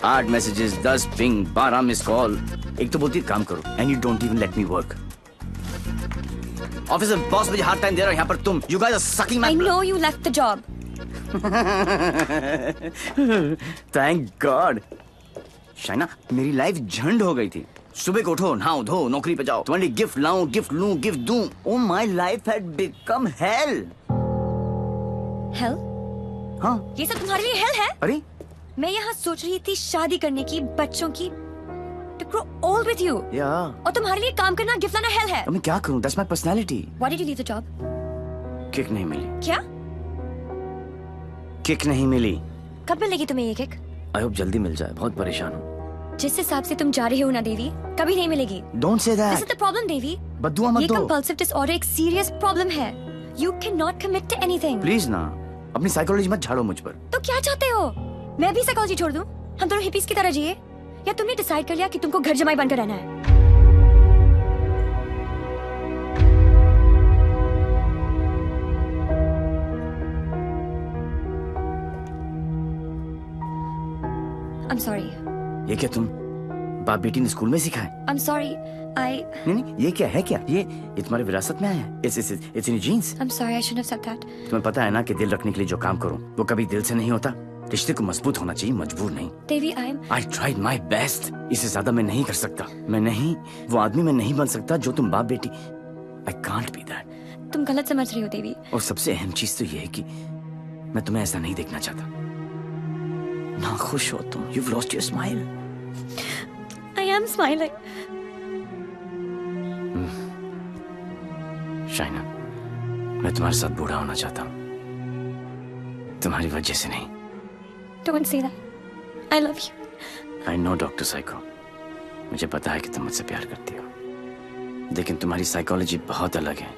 आठ मैसेजेस, 10 पिंग, 12 मिस कॉल. एक तो बोलती काम करो and you don't even let me work. Office में बॉस मुझे हार्ड टाइम दे रहा है, यहाँ पर तुम. You guys are sucking my. I know you left the job. Thank God. Shaina, मेरी लाइफ झंड हो गई थी. सुबह को उठो, नहाओ धो, नौकरी पे जाओ, तुम्हारे गिफ्ट लाऊं, गिफ्ट लूं, गिफ्ट दूं. Oh my life had become hell. Hell? हाँ. ये सब तुम्हारे लिए hell है? अरे? मैं यहाँ सोच रही थी शादी करने की, बच्चों की, to grow old with you. Yeah. और तुम्हारे लिए काम करना, गिफ्ट लाना hell है. अब मैं क्या करूं? That's my personality. Why did you leave the job? Kick नहीं मिली. क्या? किक नहीं मिली. कब मिलेगी तुम्हें ये किक? I hope जल्दी मिल जाए. बहुत परेशान हूँ. जिस हिसाब से तुम जा रहे हो ना देवी, कभी नहीं मिलेगी. Don't say that. This is the problem, देवी. बद्दुआ मत दो. ये compulsive disorder एक serious problem है. You cannot commit to anything. Please ना, अपनी साइकोलॉजी मत झाड़ो मुझ पर. तो क्या चाहते हो? मैं भी साइकोलॉजी छोड़ दूं? हम दोनों हिपीज की तरह जिए? या तुमने डिसाइड कर लिया कि तुमको घर जमाई बनकर रहना है? I'm sorry. ये क्या तुम बाप बेटी ने स्कूल में सिखाए? I'm sorry. नहीं, ये क्या है क्या? ये तुम्हारी विरासत में आया है. It's in your genes. I'm sorry. I shouldn't have said that. तुम्हें पता है ना कि दिल रखने के लिए जो काम करूं वो कभी दिल से नहीं होता. रिश्ते को मजबूत होना चाहिए, मजबूर नहीं. देवी, I tried my best. इससे ज्यादा मैं नहीं कर सकता. मैं नहीं, वो आदमी मैं नहीं बन सकता जो तुम बाप बेटी. I can't be that. तुम गलत समझ रही हो देवी. और सबसे अहम चीज तो ये है कि मैं तुम्हें ऐसा नहीं देखना चाहता. ना खुश हो तुम. You've lost your smile. I am smiling. Shaina, मैं तुम्हारे साथ बूढ़ा होना चाहता हूँ. तुम्हारी वजह से नहीं. Don't say that. I love you. I know, doctor psycho. मुझे पता है कि तुम मुझसे प्यार करती हो, लेकिन तुम्हारी साइकोलॉजी बहुत अलग है.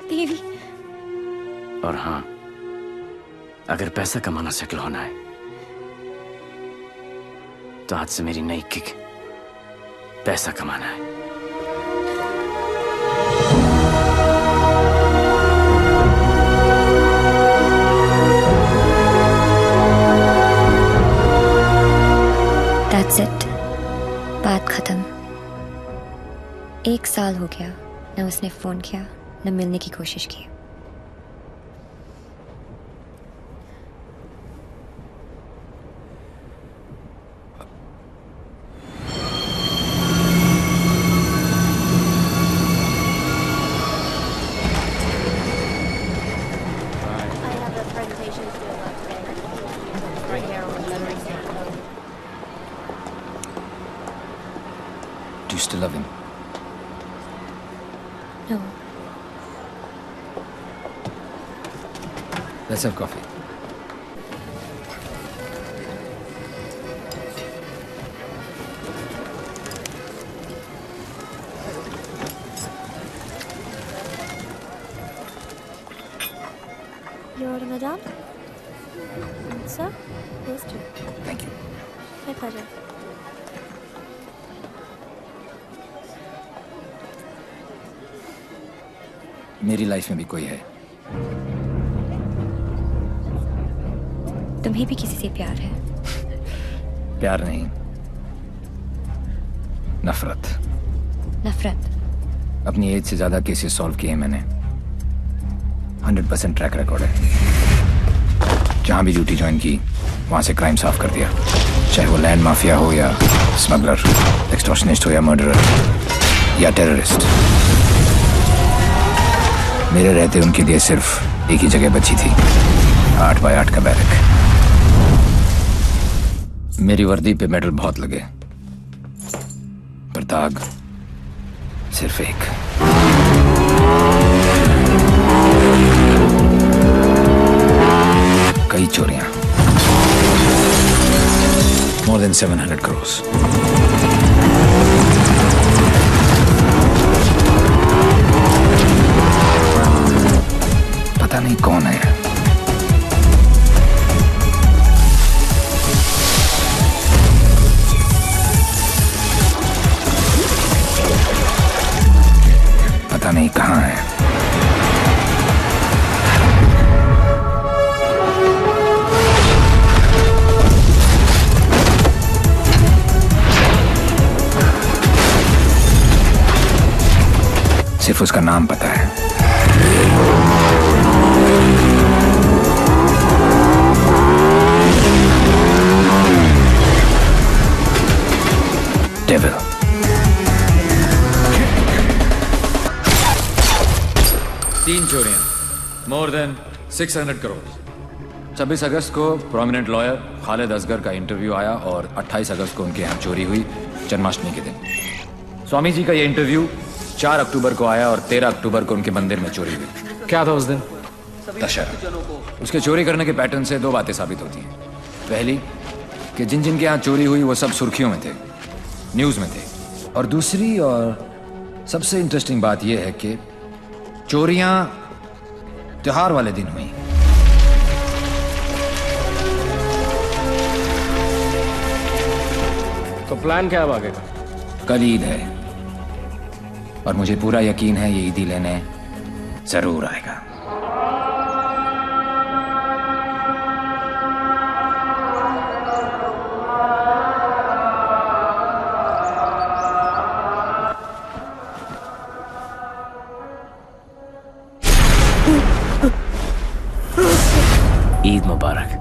देवी. और हाँ, अगर पैसा कमाना सेटल होना है तो आज से मेरी नई किक पैसा कमाना है. That's it. बात खत्म. 1 साल हो गया, न उसने फोन किया, न मिलने की कोशिश की. Do you still love him? No. Let's have coffee. Your madam? Sir? Yes, dear. Thank you. My pleasure. मेरी लाइफ में भी कोई है. तुम्हें भी किसी से प्यार है? प्यार नहीं, नफरत. नफरत? अपनी एज से ज्यादा केसेस सॉल्व किए हैं मैंने. 100% ट्रैक रिकॉर्ड है. जहां भी ड्यूटी ज्वाइन की वहां से क्राइम साफ कर दिया, चाहे वो लैंड माफिया हो या स्मगलर, एक्सटॉर्शनिस्ट हो या मर्डरर या टेररिस्ट. मेरे रहते उनके लिए सिर्फ एक ही जगह बची थी, 8 by 8 का बैरक. मेरी वर्दी पे मेडल बहुत लगे, पर दाग सिर्फ एक। कई चोरियां, more than 700 crores। पता नहीं कौन है। पता नहीं कहाँ है। सिर्फ उसका नाम पता है। डेविल। तीन चोरियां, मोर देन 600 करोड़। 26 अगस्त को प्रोमिनेंट लॉयर खालिद असगर का इंटरव्यू आया और 28 अगस्त को उनके यहाँ चोरी हुई, जन्माष्टमी के दिन। स्वामी जी का ये इंटरव्यू 4 अक्टूबर को आया और 13 अक्टूबर को उनके मंदिर में चोरी हुई। क्या था उस दिन? दशहरा। उसके चोरी करने के पैटर्न से 2 बातें साबित होती हैं। पहली कि जिन जिनके यहाँ चोरी हुई वो सब सुर्खियों में थे, न्यूज़ में थे। और दूसरी और सबसे इंटरेस्टिंग बात यह है कि चोरियां त्योहार वाले दिन हुई। तो प्लान क्या है आगे का? कल ईद है और मुझे पूरा यकीन है ये ईदी लेने जरूर आएगा। ईद मुबारक।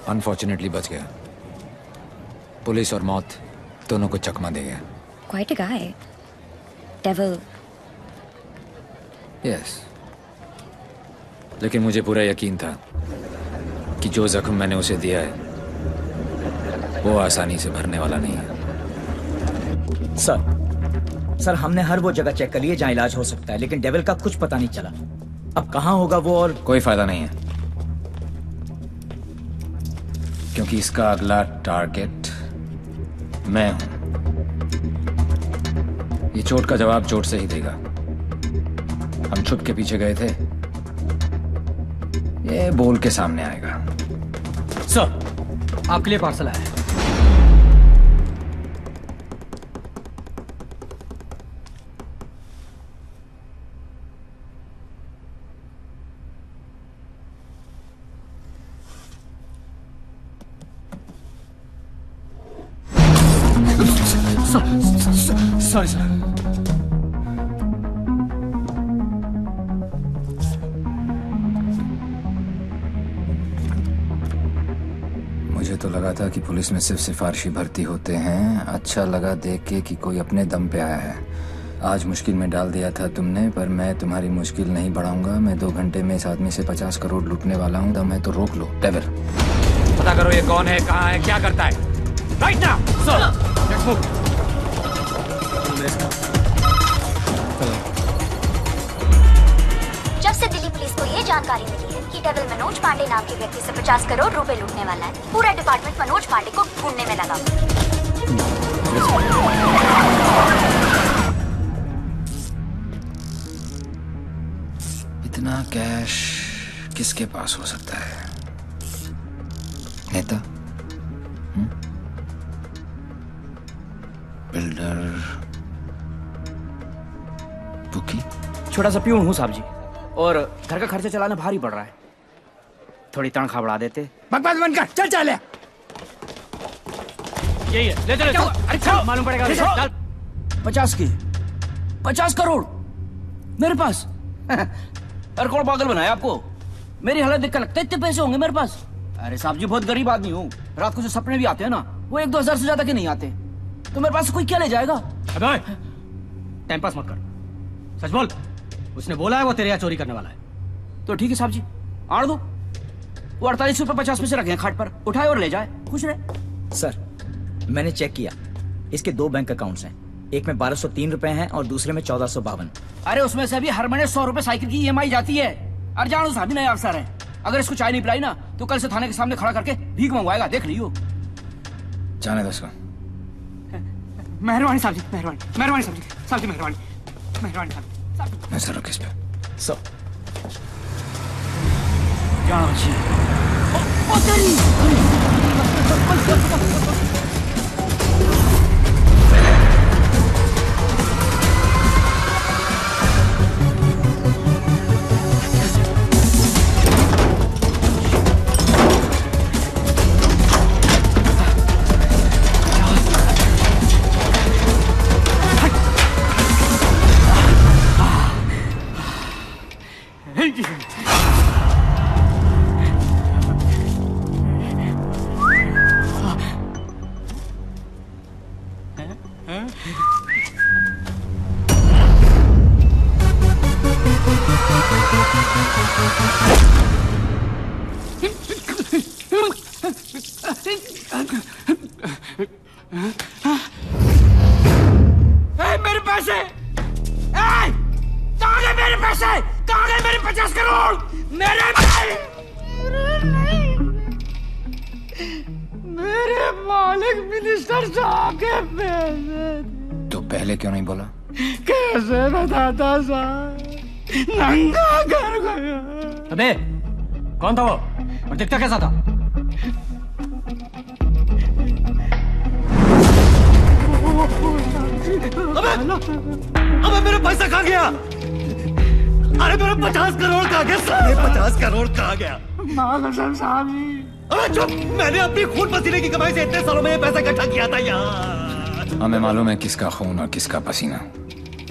अनफॉर्चुनेटली बच गया। पुलिस और मौत दोनों को चकमा दे गया। Quite a guy. Devil. Yes. लेकिन मुझे पूरा यकीन था कि जो जख्म मैंने उसे दिया है वो आसानी से भरने वाला नहीं है। सर हमने हर वो जगह चेक कर ली है जहाँ इलाज हो सकता है, लेकिन डेविल का कुछ पता नहीं चला। अब कहाँ होगा वो, और कोई फायदा नहीं है क्योंकि इसका अगला टारगेट मैं हूं। ये चोट का जवाब चोट से ही देगा। हम छुप के पीछे गए थे, ये बोल के सामने आएगा। सर आपके लिए पार्सल आया है। Sorry sir. मुझे तो लगा था कि पुलिस में सिर्फ सिफारिशी भर्ती होते हैं। अच्छा लगा देख के कि कोई अपने दम पे आया है। आज मुश्किल में डाल दिया था तुमने, पर मैं तुम्हारी मुश्किल नहीं बढ़ाऊंगा। मैं 2 घंटे में इस आदमी से 50 करोड़ लूटने वाला हूँ। दम है तो रोक लो। डेविल, पता करो ये कौन है, कहाँ है, क्या करता है। Right now sir. Let's move. जब से दिल्ली पुलिस को ये जानकारी मिली है कि डेविल मनोज पांडे नाम के व्यक्ति से 50 करोड़ रुपए लूटने वाला है, पूरा डिपार्टमेंट मनोज पांडे को ढूंढने में लगा। इतना कैश किसके पास हो सकता है? नेता, बिल्डर, बुकी? छोटा सा प्यून हूँ साहब जी, और घर का खर्चा चलाना भारी पड़ रहा है। थोड़ी तनख्वाह बढ़ा देते। बकवास बंद कर, चल चल। यही है, ले चलो। अरे चल, मालूम पड़ेगा। चल। 50 करोड़ मेरे पास। अरे कौन पागल बनाया आपको? मेरी हालत देख कर लगता है इतने पैसे होंगे मेरे पास। अरे साहब जी, बहुत गरीब आदमी हूँ। रात को जो सपने भी आते हैं ना, वो 1-2 हजार से ज्यादा के नहीं आते। तो मेरे पास से कोई क्या ले जाएगा? अबे टाइम पास मत कर, सच बोल। उसने बोला है वो तेरे यहाँ चोरी करने वाला है। तो ठीक है साहब जी, आड़ दो। वो 48 रुपए 50 पैसे रखे हैं खाट पर, उठाए और ले जाए, खुश रहे। सर, मैंने चेक किया, इसके 2 बैंक अकाउंट्स हैं। एक में 1203 रुपए हैं और दूसरे में 1452। अरे उसमें से भी हर महीने 100 रुपए साइकिल की EMI जाती है। अरे जानो साहब, नया अफसर है। अगर इसको चाय नहीं पिलाई ना, तो कल से थाने के सामने खड़ा करके भीख मंगवाएगा, देख लियो। जाने दो उसको। मेहरबानी साहब जी, मेहरबानी साहब जी, साहब जी मेहरबानी साहब जी। नजर रखो इस पे। सर, जानो जी। मेरे पैसे! कहाँ गए मेरे पैसे? कहाँ गए मेरे 50 करोड़? मेरे मालिक मिनिस्टर साहब के पैसे। तो पहले क्यों नहीं बोला? कैसे बताता साहब, नंगा कर गया। अबे कौन था वो, और दिखता कैसा था? अबे मेरा पैसा कहाँ गया? अरे मेरा 50 करोड़ कहाँ गया? साढ़े 50 करोड़ कहाँ गया? साहब जी। अबे चुप! मैंने अपनी खून पसीने की कमाई से इतने सालों में ये पैसा इकट्ठा किया था यार। हमें मालूम है किसका खून और किसका पसीना।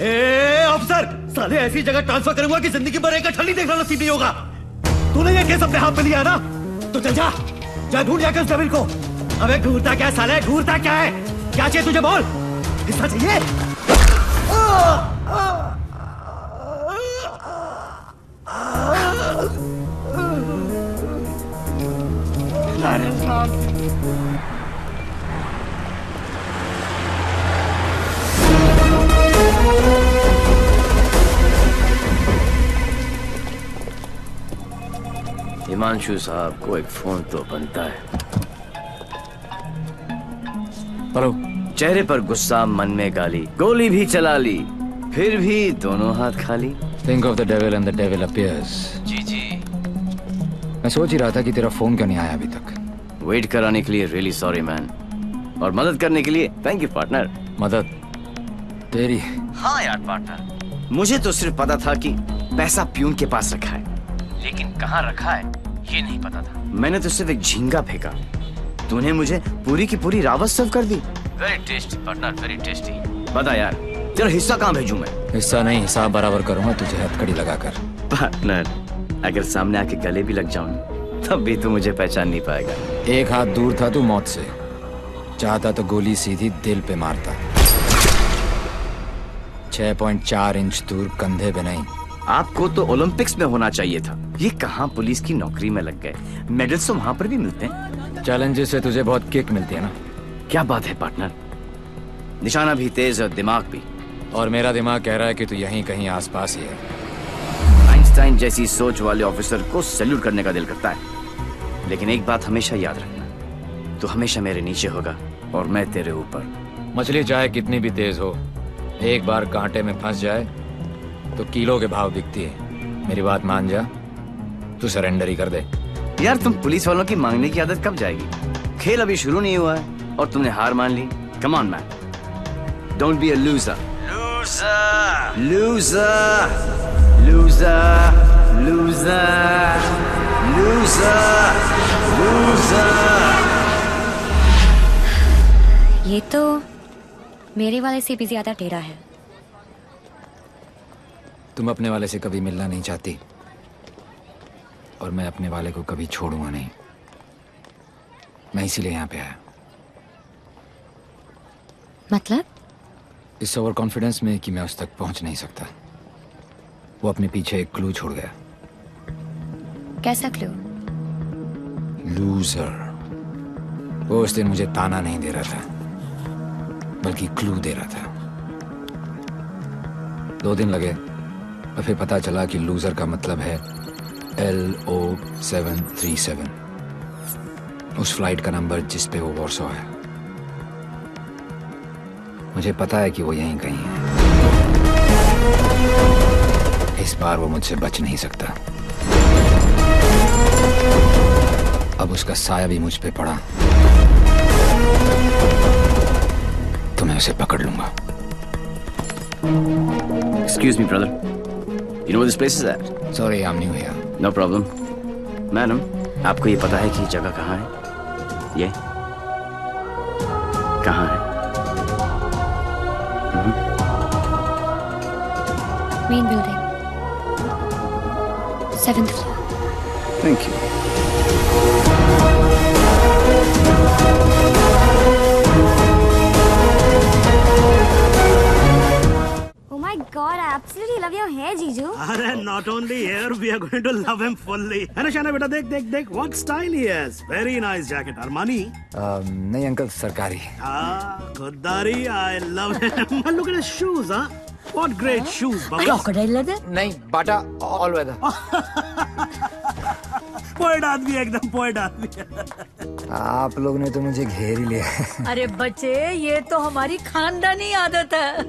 ए अफसर, साले ऐसी जगह ट्रांसफर करूंगा कि जिंदगी भर एक ठंडी देखना नसीब नहीं होगा। तूने ये केस अपने हाथ में लिया ना, तो चल जा ढूंढ जाकर उस डेविल को। अबे ढूंढता क्या साले, ढूंढता क्या है? क्या चाहिए तुझे, बोल। हिस्सा चाहिए? हिमांशु साहब को एक फोन तो बनता है। हेलो। चेहरे पर गुस्सा, मन में गाली, गोली भी चला ली, फिर भी दोनों हाथ खाली। Think of the devil and the devil appears. जी जी। मैं सोच ही रहा था कि तेरा फोन क्यों नहीं आया अभी तक। वेट कराने के लिए रियली सॉरी मैन, और मदद करने के लिए थैंक यू पार्टनर। मदद तेरी? हाँ यार पार्टनर, मुझे तो सिर्फ पता था कि पैसा प्यून के पास रखा है, लेकिन कहाँ रखा है ये नहीं पता था। मैंने तो सिर्फ एक झींगा फेंका, तूने मुझे पूरी की पूरी रावत सर्व कर दी। Very tasty partner, very tasty. बता यार, तेरा हिस्सा कहाँ भेजूं मैं? हिस्सा नहीं, हिसाब बराबर करूंगा तुझे हथकड़ी लगाकर। पार्टनर, अगर सामने आके गले भी लग जाऊं तब भी तू मुझे पहचान नहीं पाएगा। एक हाथ दूर था तू मौत से, चाहता तो गोली सीधी दिल पे मारता। 6.4 इंच दूर, कंधे पे नहीं। आपको तो ओलंपिक्स में होना चाहिए था। ये कहाँ पुलिस की नौकरी में लग गए? मेडल्स तो वहाँ पर भी मिलते हैं। चैलेंजेस से तुझे बहुत किक मिलती है ना? क्या बात है पार्टनर, निशाना भी तेज और दिमाग भी। और मेरा दिमाग कह रहा है कि तू यहीं कहीं आसपास ही है। आइंस्टाइन जैसी सोच वाले ऑफिसर को सैल्यूट करने का दिल करता है, लेकिन एक बात हमेशा याद रखना, तू हमेशा मेरे नीचे होगा और मैं तेरे ऊपर। मछली चाहे कितनी भी तेज हो, एक बार कांटे में फंस जाए तो किलो के भाव बिकती है। मेरी बात मान जा, तू सरेंडर ही कर दे। यार तुम पुलिस वालों की मांगने की आदत कब जाएगी? खेल अभी शुरू नहीं हुआ है और तुमने हार मान ली। Come on man, don't be a loser. Loser loser loser loser loser loser. ये तो मेरे वाले से भी ज्यादा टेढ़ा है। तुम अपने वाले से कभी मिलना नहीं चाहती और मैं अपने वाले को कभी छोड़ूंगा नहीं। मैं इसीलिए यहाँ पे आया। मतलब? इस ओवर कॉन्फिडेंस में कि मैं उस तक पहुंच नहीं सकता। वो अपने पीछे एक क्लू छोड़ गया। कैसा क्लू? लूजर। वो उस दिन मुझे ताना नहीं दे रहा था, बल्कि क्लू दे रहा था। 2 दिन लगे और फिर पता चला कि लूजर का मतलब है LO737, उस फ्लाइट का नंबर जिस पे वो वॉर्सो है। मुझे पता है कि वो यहीं कहीं है। इस बार वो मुझसे बच नहीं सकता। अब उसका साया भी मुझ पे पड़ा तो मैं उसे पकड़ लूंगा। Excuse me, brother. You know where this place is at? Sorry, I'm new here. No problem. Madam, आपको ये पता है कि ये जगह कहाँ है? ये कहाँ है? Main building, 7th floor. Thank you. Oh my God, I absolutely love your hair, Jiju. अरे not only hair, we are going to love him fully. है ना शाना बेटा, देख देख देख, what style he has. Very nice jacket. Armani? नहीं uncle, सरकारी। खुददारी, I love him. And look at his shoes, huh? What great shoes, Baba. Crocodile leather? नहीं, बाटा ऑल वेदर। पोएट आदमी, एकदम पोएट आदमी। आप लोग ने तो मुझे घेर ही लिया। अरे बच्चे, ये तो हमारी खानदानी आदत है।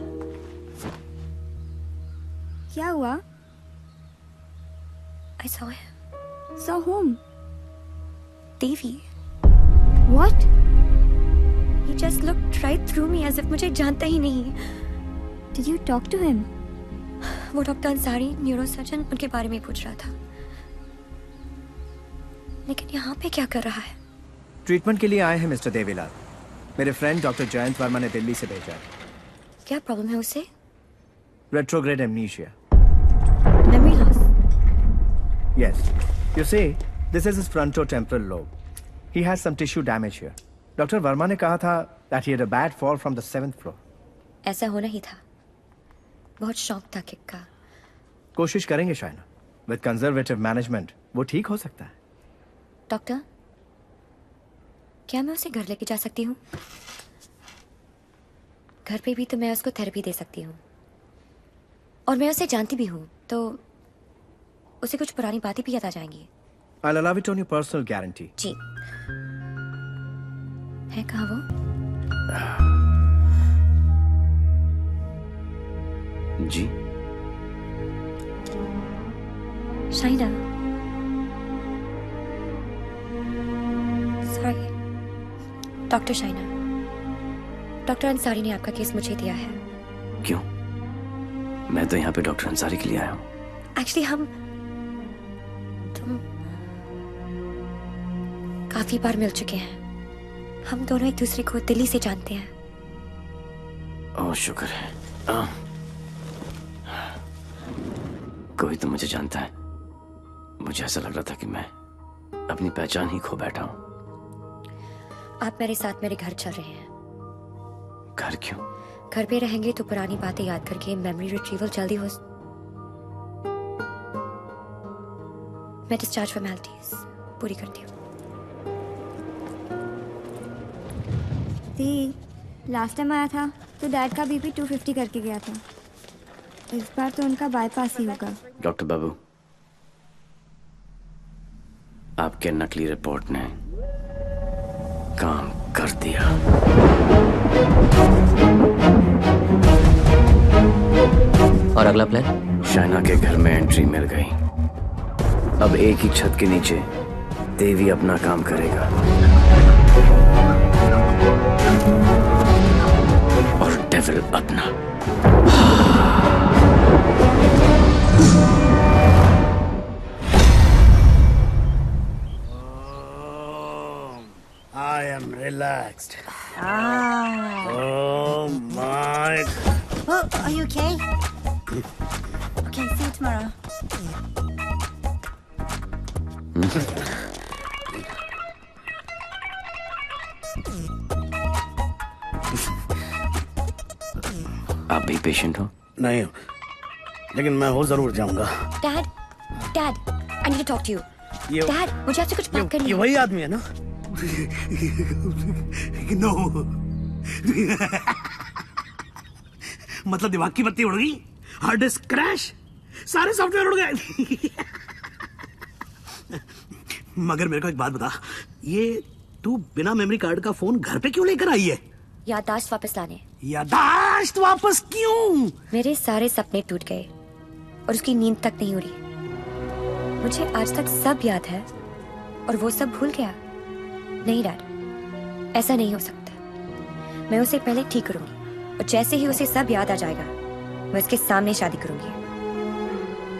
क्या हुआ? I saw him. Saw whom? Devi. What? He just looked right through me as if मुझे जानता ही नहीं। Did you talk to him? वो डॉक्टर अंसारी, न्यूरोसर्जन, उनके बारे में पूछ रहा था। लेकिन यहाँ पे क्या कर रहा है? ट्रीटमेंट के लिए आए हैं मिस्टर देवीलाल। मेरे फ्रेंड डॉक्टर जयंत वर्मा ने दिल्ली से भेजा है। क्या प्रॉब्लम है उसे? Retrograde amnesia. Memory loss. Yes. You see, this is his frontotemporal lobe. He has some tissue damage here. Doctor Verma ने कहा था that he had a bad fall from the 7th floor. ऐसा होना ही था। बहुत शौक था किक का। कोशिश करेंगे शायना। With conservative management, वो ठीक हो सकता है। डॉक्टर, क्या मैं उसे घर लेके जा सकती हूँ? घर पे भी तो मैं उसको थेरेपी दे सकती हूँ, और मैं उसे जानती भी हूँ, तो उसे कुछ पुरानी बातें भी याद आ जाएंगी। I'll allow it on your personal guarantee. जी। है कहाँ वो? जी। Shaina. Sorry, doctor Shaina. Doctor Ansari ने आपका केस मुझे दिया है। क्यों? मैं तो यहाँ पे डॉक्टर अंसारी के लिए आया हूँ। एक्चुअली तुम काफी बार मिल चुके हैं। हम दोनों एक दूसरे को दिल्ली से जानते हैं। ओह शुक्र है। कोई तो मुझे जानता है। मुझे ऐसा लग रहा था कि मैं अपनी पहचान ही खो बैठा हूँ। आप मेरे साथ मेरे घर चल रहे हैं। घर क्यों? घर पे रहेंगे तो पुरानी बातें याद करके मेमोरी रिट्रीवल जल्दी हो। मैं डिस्चार्ज फॉर्मेलिटीज पूरी करती हूँ। लास्ट टाइम आया था तो डैड का बीपी 250 करके गया था। इस बार तो उनका बाईपास ही होगा। डॉक्टर बाबू, आपके नकली रिपोर्ट ने काम कर दिया। और अगला प्लान? शाइना के घर में एंट्री मिल गई। अब एक ही छत के नीचे देवी अपना काम करेगा और डेविल अपना। I am relaxed. Oh my. Oh, are you okay? Okay, see you tomorrow. आप भी पेशेंट हो? नहीं, लेकिन मैं हो जरूर जाऊंगा। Dad, dad, I need to talk to you. Dad, मुझे आपसे कुछ बात करनी है। ये वही आदमी है ना? नो। मतलब दिमाग की बत्ती उड़ गई, हार्ड डिस्क क्रैश, सारे सॉफ्टवेयर उड़ गए। मगर मेरे को एक बात बता, ये तू बिना मेमोरी कार्ड का फोन घर पे क्यों लेकर आई है? याददाश्त वापस लाने। याददाश्त वापस क्यों? मेरे सारे सपने टूट गए और उसकी नींद तक नहीं उड़ी। मुझे आज तक सब याद है और वो सब भूल गया। नहीं डैड, ऐसा नहीं हो सकता। मैं उसे पहले ठीक करूंगी और जैसे ही उसे सब याद आ जाएगा मैं उसके सामने शादी करूंगी।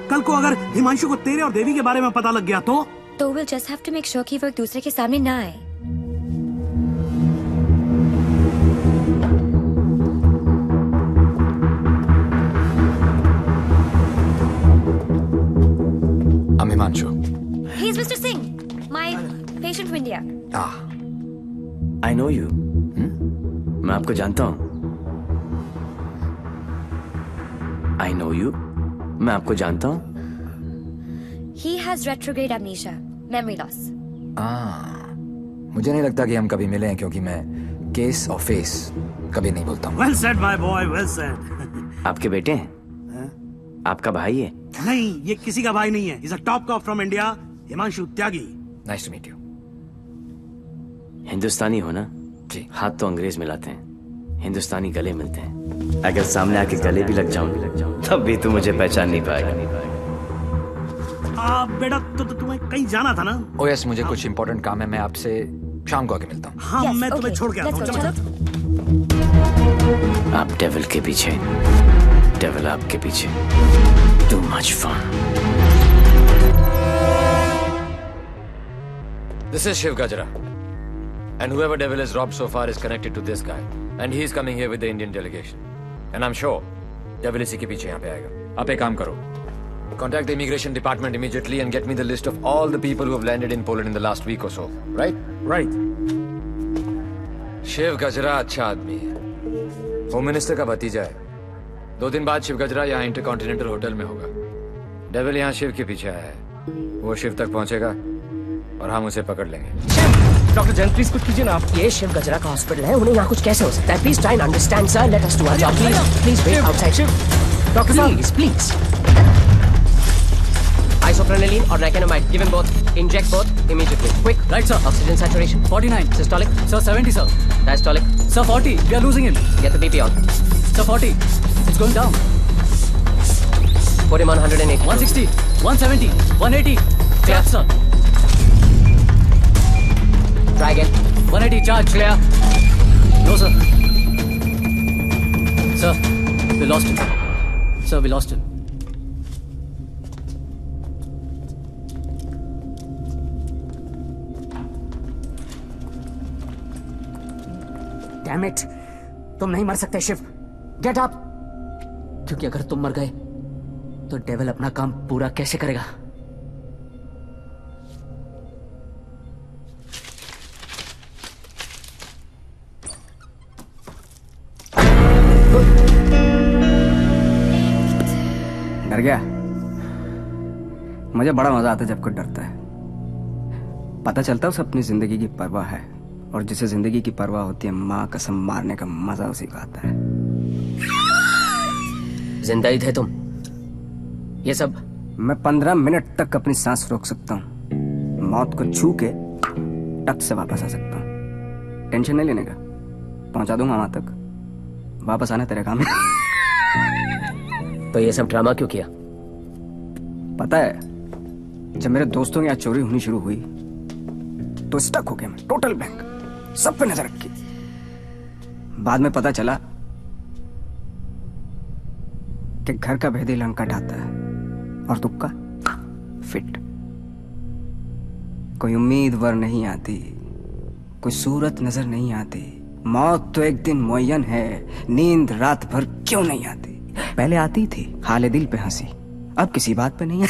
कल को अगर हिमांशु को तेरे और देवी के बारे में पता लग गया तो we'll just have to make sure कि वो एक दूसरे के सामने ना आए। I'm Himanshu. He's Mr. Singh, my patient from India. I know you. मैं आपको जानता हूँ। I know you. मैं आपको जानता हूँ। He has retrograde amnesia, memory loss. मुझे नहीं लगता कि हम कभी मिले हैं क्योंकि मैं केस और फेस कभी नहीं बोलता हूँ। Well said, my boy, well said. आपके बेटे हैं? आपका भाई है? नहीं, ये किसी का भाई नहीं है। He's a top cop from India, Himanshu Tyagi. Nice to meet you. हिंदुस्तानी हो ना? जी। हाथ तो अंग्रेज मिलाते हैं, हिंदुस्तानी गले मिलते हैं। अगर सामने आके गले भी लग जाऊं तब भी तू मुझे पहचान नहीं पाएगा। बेटा तो तुम्हें कहीं जाना था ना? Oh yes, मुझे कुछ important काम है। मैं आपसे शाम को आके मिलता हूँ। हाँ, Yes, मैं तुम्हें okay. छोड़ के आता Let's हूँ। go, चलो। आप डेविल के पीछे, डेविल आपके पीछे। Too much fun. This is Shiv Gajra. And whoever devil has robbed so far is connected to this guy. And he is coming here with the Indian delegation. And I'm sure devil इसी के पीछे यहाँ पे आएगा। आप एक काम करो, contact the immigration department immediately and get me the list of all the people who have landed in Poland in the last week or so. Right? Right. Shiv गजरा अच्छा आदमी है, होम मिनिस्टर का भतीजा है। 2 दिन बाद शिव गजरा यहाँ इंटरकॉन्टिनेंटल होटल में होगा। डेविल यहाँ शिव के पीछे आया है। वो शिव तक पहुंचेगा और हम उसे पकड़ लेंगे। डॉक्टर जैन प्लीज कुछ कीजिए ना आप। ये शिव गजरा का हॉस्पिटल है, उन्हें यहाँ कुछ कैसे हो सकता है? Please try and understand sir, let us do our job please. Please wait outside. Doctor please please. Isoprenylene or nicotinamide, give him both. Inject both immediately. Quick. Right, sir. Oxygen saturation 49. Systolic. Sir, 70, sir. Diastolic. Sir, 40. We are losing him. Get the BP on. Sir, 40. It's going down. Put him on 180. 160. 170. 180. Clear, sir. Try again. 180. Charge. Clear. No, sir. Sir, we lost him. Sir, we lost him. Damn it. तुम नहीं मर सकते Shiv. Get up. क्योंकि अगर तुम मर गए तो डेविल अपना काम पूरा कैसे करेगा? डर गया? मुझे बड़ा मजा आता है जब कोई डरता है। पता चलता है उसे अपनी जिंदगी की परवाह है, और जिसे जिंदगी की परवाह होती है माँ कसम मारने का मजा उसी का आता है। जिंदा ही थे तुम? ये सब? मैं 15 मिनट तक अपनी सांस रोक सकता हूँ, मौत को छू के टक से वापस आ सकता हूँ। टेंशन नहीं लेने का, पहुंचा दूंगा वहां तक, वापस आना तेरे काम है। तो ये सब ड्रामा क्यों किया? पता है, जब मेरे दोस्तों के यहाँ चोरी होनी शुरू हुई तो स्टक हो गया मैं, टोटल बैंक, सब पे नजर रखी। बाद में पता चला कि घर का भेदी लंका ढाता है और तुक्का फिट। कोई उम्मीदवार नहीं आती, कोई सूरत नजर नहीं आती। मौत तो एक दिन मुअय्यन है, नींद रात भर क्यों नहीं आती? पहले आती थी हाले दिल पे हंसी, अब किसी बात पे नहीं है।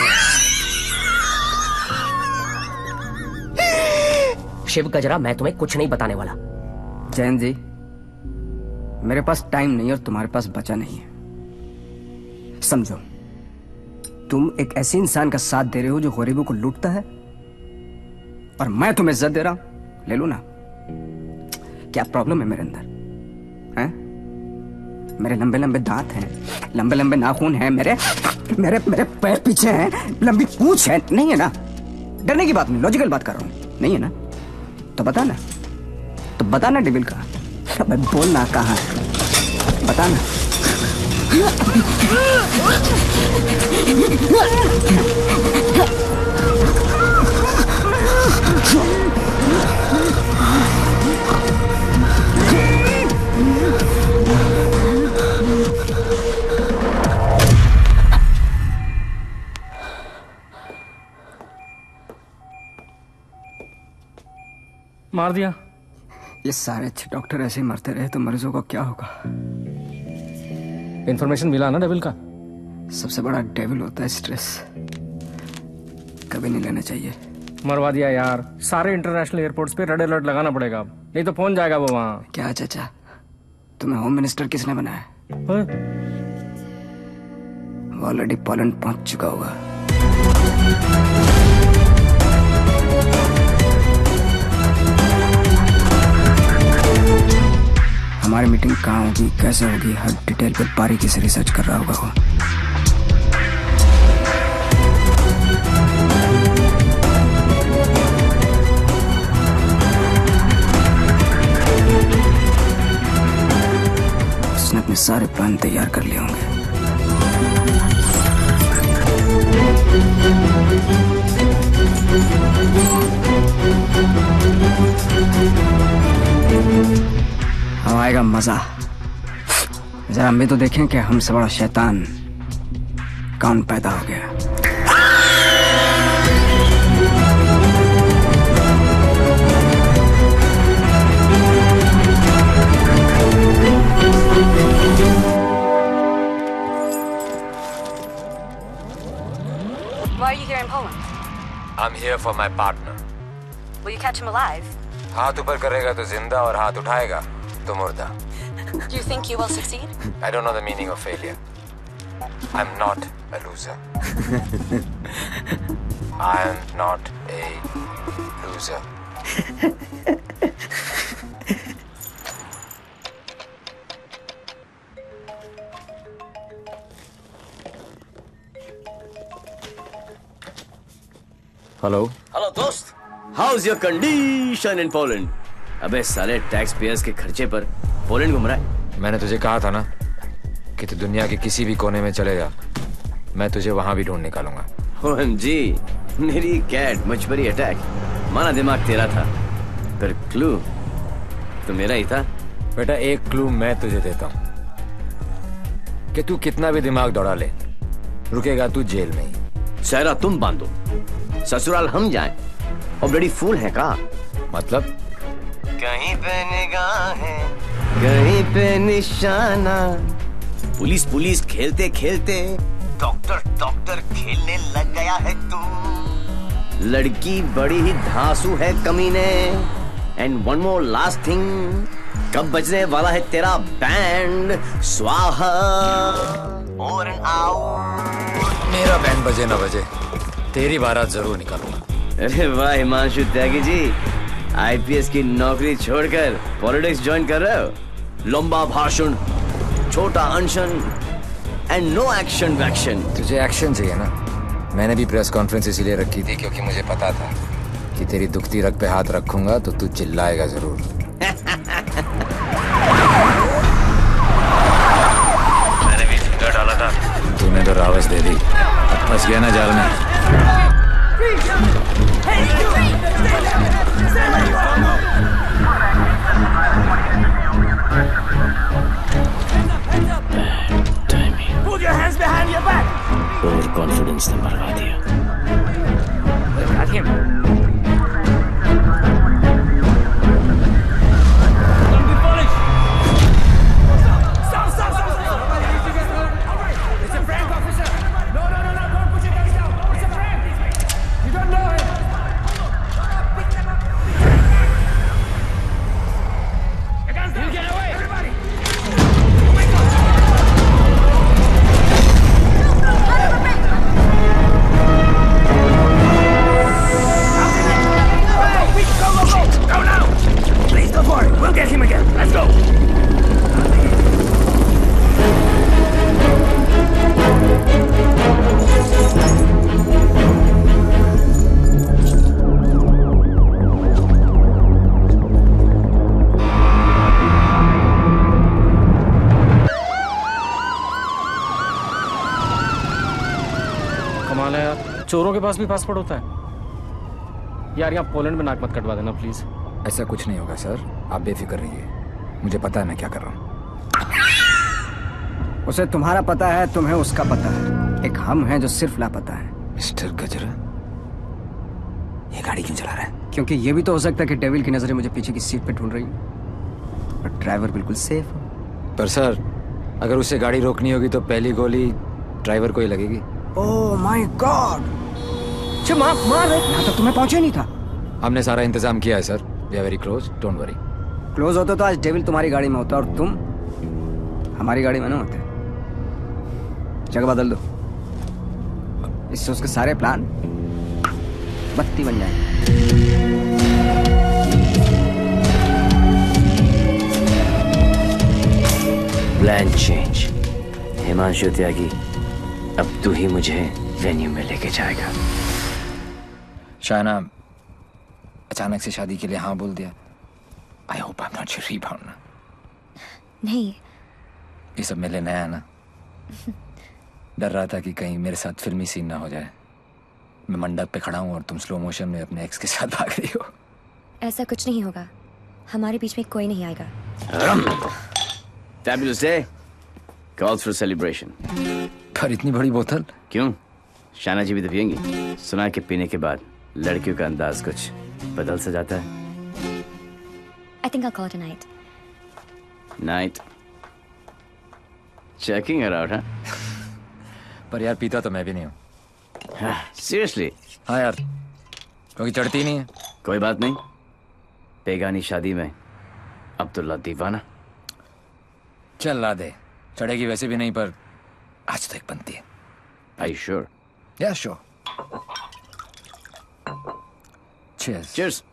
शिव गजरा, मैं तुम्हें कुछ नहीं बताने वाला। जैन जी, मेरे पास टाइम नहीं और तुम्हारे पास बचा नहीं है। समझो, तुम एक ऐसे इंसान का साथ दे रहे हो जो गरीबों को लूटता है, और मैं तुम्हें इज्जत दे रहा हूं। ले लो ना। क्या प्रॉब्लम है मेरे अंदर? हैं? मेरे लंबे लंबे दांत हैं, लंबे लंबे नाखून हैं, मेरे मेरे मेरे पैर पीछे हैं, लंबी पूंछ है। नहीं है ना? डरने की बात नहीं, लॉजिकल बात कर रहा हूं। नहीं है ना? तो बता ना, तो बता ना डेविल का। अबे बोलना कहाँ है, बता ना। मार दिया। ये सारे अच्छे डॉक्टर ऐसे ही मरते रहे तो मरीजों का क्या होगा? इन्फॉर्मेशन मिला ना डेविल का? सबसे बड़ा डेविल होता है स्ट्रेस, कभी नहीं लेना चाहिए। मरवा दिया यार। सारे इंटरनेशनल एयरपोर्ट्स पे रेड अलर्ट लगाना पड़ेगा, नहीं तो फोन जाएगा वो वहाँ। क्या चाचा, तुम्हें होम मिनिस्टर किसने बनाया? वो ऑलरेडी पोलैंड पहुंच चुका होगा। हमारी मीटिंग कहाँ होगी, कैसे होगी, हर डिटेल पे बारीकी से रिसर्च कर रहा होगा वो। उसने अपने सारे प्लान तैयार कर लिए होंगे। अब आएगा मजा। जरा हम भी तो देखें कि हमसे बड़ा शैतान कौन पैदा हो गया। Why are you here in Poland? I'm here for my partner. Will you catch him alive? हाथ ऊपर करेगा तो जिंदा और हाथ उठाएगा तो मुर्दा. Do you think you will succeed? I don't know the meaning of failure. I'm not a loser. I am not a loser. Hello दोस्त, how's your condition in Poland? अबे साले टैक्स पेयर्स के खर्चे पर पोलैंड घूम रहा है। मैंने तुझे कहा था ना कि तू दुनिया के किसी भी कोने में चले जा, मैं तुझे वहां भी ढूंढ निकालूंगा। OMG, मेरी कैट मुझ पर ही अटैक। माना दिमाग तेरा था, पर क्लू तो मेरा ही था। बेटा एक क्लू मैं तुझे देता हूं कि तू कितना भी दिमाग दौड़ा ले, रुकेगा तू जेल में ही। सहरा तुम बांधो, ससुराल हम जाएं, और ब्लडी फूल है का? मतलब कहीं पे निगाहें, कहीं पे निशाना, पुलिस पुलिस खेलते खेलते डॉक्टर डॉक्टर खेलने लग गया है तू। लड़की बड़ी ही धांसू है कमीने। And one more last thing, कब बजने वाला है तेरा बैंड? स्वाहा और मेरा बैंड बजे ना बजे, तेरी बारात जरूर निकालूंगा। अरे वाह हिमांशु त्यागी जी, आईपीएस की नौकरी छोड़कर पॉलिटिक्स ज्वाइन कर रहे हो। लंबा भाषण, छोटा अनशन एंड नो एक्शन वैक्शन। तुझे एक्शन चाहिए ना? मैंने भी प्रेस कॉन्फ्रेंस इसीलिए रखी थी क्योंकि मुझे पता था कि तेरी दुखती रग पे हाथ रखूंगा तो तू चिल्लाएगा जरूर। मैंने भी फिंगर डाला था, तूने तो रावस दे दी। अब फंस गया ना जाल में। Put your hands behind your back. Over confidence ने मरवा दिया। चोरों के पास भी पासपोर्ट होता है यार। यहाँ पोलैंड में नाक मत कटवा देना प्लीज। ऐसा कुछ नहीं होगा सर, आप बेफिक्र रहिए, मुझे पता है मैं क्या कर रहा हूँ। उसे तुम्हारा पता है, तुम्हें उसका पता है। एक हम हैं जो सिर्फ लापता है। मिस्टर गजरा, ये गाड़ी क्यों चला रहा है? क्योंकि ये भी तो हो सकता है कि डेविल की नजरें मुझे पीछे की सीट पे ढूंढ रही हैं और ड्राइवर बिल्कुल सेफ हो। पर सर, अगर उसे गाड़ी रोकनी होगी तो पहली गोली ड्राइवर को ही लगेगी। Oh my God! मार यहाँ तक तुम्हें पहुंचे नहीं था। हमने सारा इंतजाम किया है sir. We are very close, don't worry. Close होते तो आज डेविल तुम्हारी गाड़ी में होता और तुम हमारी गाड़ी में ना होते। जगह बदल दो, इससे उसके सारे प्लान बत्ती बन जाएंगे। Plan change. हिमांशु त्यागी, अब तू ही मुझे वेन्यू में लेके जाएगा। शायना अचानक से शादी के लिए हाँ बोल दिया। I hope I am not your rebound ना। नहीं, ये सब मेरे लिए नया है ना। डर रहा था कि कहीं मेरे साथ फिल्मी सीन ना हो जाए। मैं मंडप पे खड़ा हूँ और तुम स्लो मोशन में अपने एक्स के साथ भाग रही हो। ऐसा कुछ नहीं होगा, हमारे बीच में कोई नहीं आएगा। Fabulous day. Calls for celebration. पर इतनी बड़ी बोतल क्यों? शाना जी भी तो पियेंगी। सुना कि पीने के बाद लड़कियों का अंदाज कुछ बदल सा जाता है। I think I'll call it a night. Night. Checking her out, huh? पर यार पीता तो मैं भी नहीं हूँ। Seriously? हाँ यार, क्योंकि चढ़ती नहीं है। कोई बात नहीं, बेगानी शादी में अब्दुल्ला दीवाना। चल ला दे, चढ़ेगी वैसे भी नहीं, पर आज तो एक बनती है। Are you sure? Yeah, sure. Cheers. Cheers.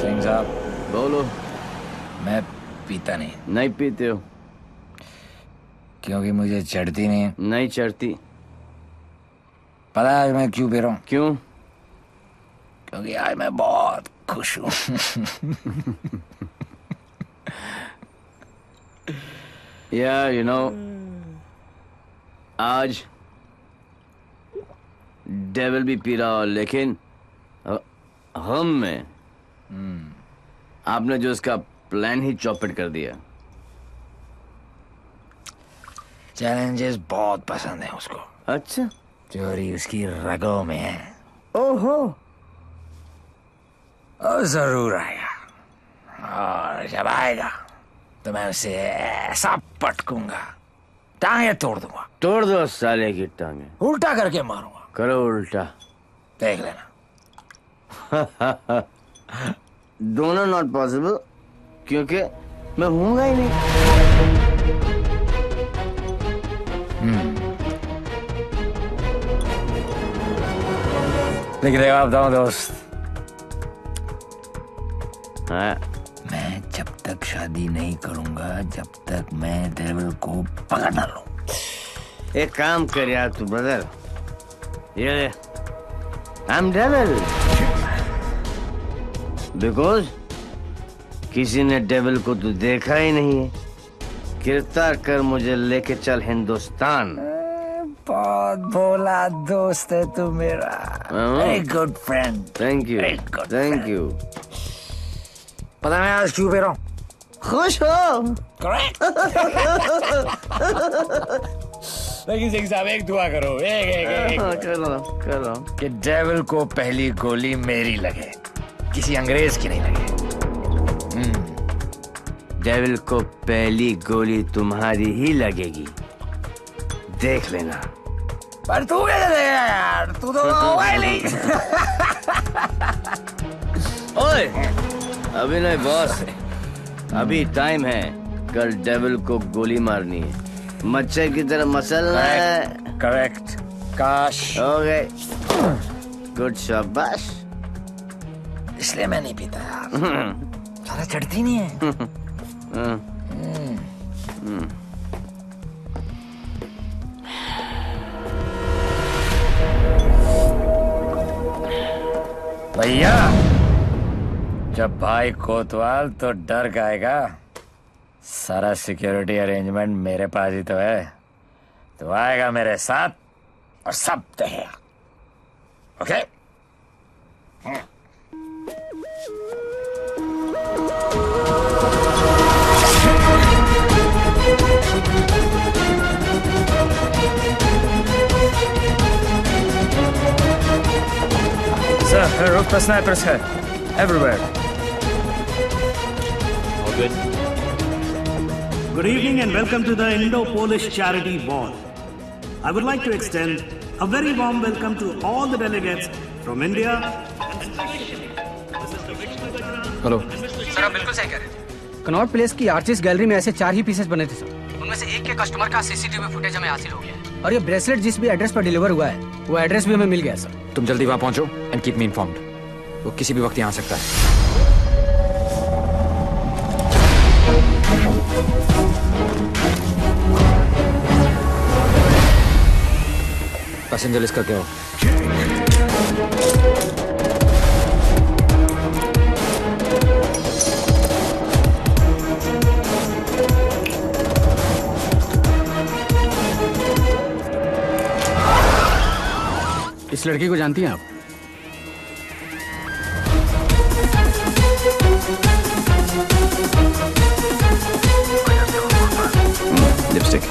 Singh साहब, बोलो। मैं पीता नहीं। नहीं पीते हो? क्योंकि मुझे चढ़ती नहीं है। नहीं चढ़ती? पता है मैं क्यों पी रहा हूँ? क्यों? क्योंकि आज मैं बहुत खुश हूँ। Yeah, you know, आज डेविल भी पी रहा, लेकिन हम में आपने जो उसका प्लान ही चौपट कर दिया। चैलेंजेस बहुत पसंद है उसको। अच्छा, चोरी उसकी रगों में है। ओहो, और जरूर आएगा, और जब आएगा तो मैं उसे ऐसा पटकूंगा, टांगे तोड़ दूंगा। तोड़ दो साले की टांगे। उल्टा करके मारूंगा। करो उल्टा, देख लेना। दोनों नॉट पॉसिबल, क्योंकि मैं हूंगा ही नहीं। लेकिन देखो आप दोनों दोस्त, मैं जब तक शादी नहीं करूंगा जब तक मैं डेविल को पकड़ ना लूं। एक काम कर यार तू ब्रदर, ये आई एम डेविल बिकॉज किसी ने डेविल को तो देखा ही नहीं है। गिरफ्तार कर मुझे लेके चल हिंदुस्तान। बहुत भोला दोस्त है तू मेरा। Very good friend. Thank you, thank you. पता मैं आज क्यों पे रहा हूँ? खुश हो? करेक्ट। लेकिन सिंह साहब एक दुआ करो, एक करो कि डेविल को पहली गोली मेरी लगे, किसी अंग्रेज की नहीं लगे। डेविल को पहली गोली तुम्हारी ही लगेगी, देख लेना। पर तू कैसे देगा यार, तू तो होगा ही नहीं। ओए अभी नहीं बॉस, अभी टाइम है। कल डेविल को गोली मारनी है, मच्छर की तरह मसलना है। करेक्ट। काश हो गए। गुड शाबाश। इसलिए मैं नहीं पीता यार, सारा चढ़ती नहीं है। भैया जब भाई कोतवाल तो डर गाएगा, सारा सिक्योरिटी अरेंजमेंट मेरे पास ही तो है। तो आएगा मेरे साथ और सब देगा। ओके? Sir, her roof पर snipers है, everywhere. All good. Good evening and welcome to the Indo-Polish Charity Ball. I would like to extend a very warm welcome to all the delegates from India. Hello sir आप बिल्कुल सही कह रहे थे। Connaught place की artist gallery में ऐसे 4 ही pieces बने थे सर। उनमें से एक के कस्टमर का सीसीटीवी फुटेज हमें हासिल हो गया है। और ये ब्रेसलेट जिस भी एड्रेस पर डिलीवर हुआ है वो एड्रेस भी हमें मिल गया सर। तुम जल्दी वहां पहुंचो एंड कीप मी इन्फॉर्म्ड। वो किसी भी वक्त यहाँ आ सकता है। पैसेंजर लिस्ट करके आओ। इस लड़की को जानती हैं आप? Lipstick.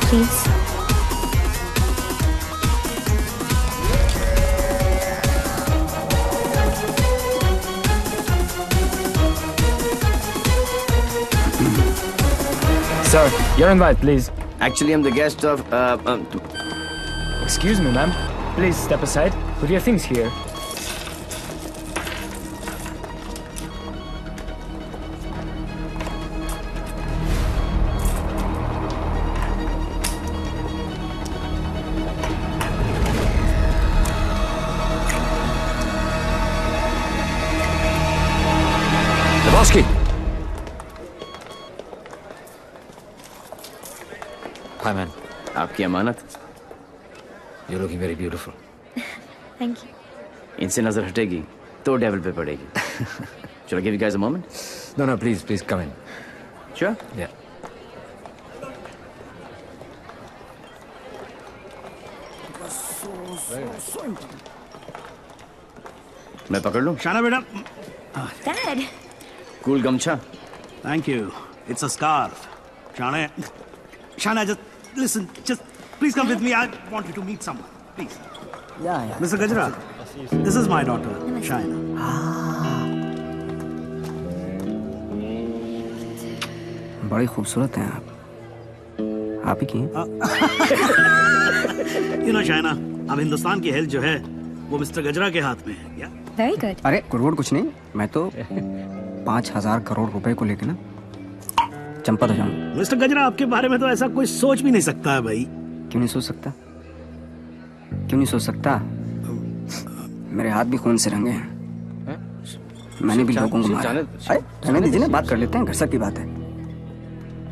Please. Sir, your invite, please. Actually, I'm the guest of. Excuse me, ma'am. Please step aside. Put your things here. Lebowski. Hi, man. आपकी अमानत। You're looking very beautiful. Thank you. इनसे नजर हटेगी तो डेविल पे पड़ेगी। Shall I give you guys a moment? No, please come in. Sure? Yeah. मैं पकड़ लूं? शाना बेटा। Dad. कूल गमछा। Thank you. It's a scarf. Shana, just listen. Just please come with me. I want you to meet someone. Please. Mr. Gajra, this is my daughter, Shaina. बड़ी खूबसूरत हैं आप ही की हैं? You know, Shaina, अब हिंदुस्तान की health जो है वो मिस्टर गजरा के हाथ में है। Very good. अरे करोड़ कुछ नहीं, मैं तो 5,000 करोड़ रुपए को लेके ना चंपा तो जाऊंगा। मिस्टर गजरा, आपके बारे में तो ऐसा कोई सोच भी नहीं सकता है भाई। क्यों नहीं सोच सकता? क्यों नहीं सोच सकता? मेरे हाथ भी खून से रंगे हैं। मैंने भी लोगों को मारा। रहने दीजिए ना, बात कर लेते हैं, घर सब की बात है।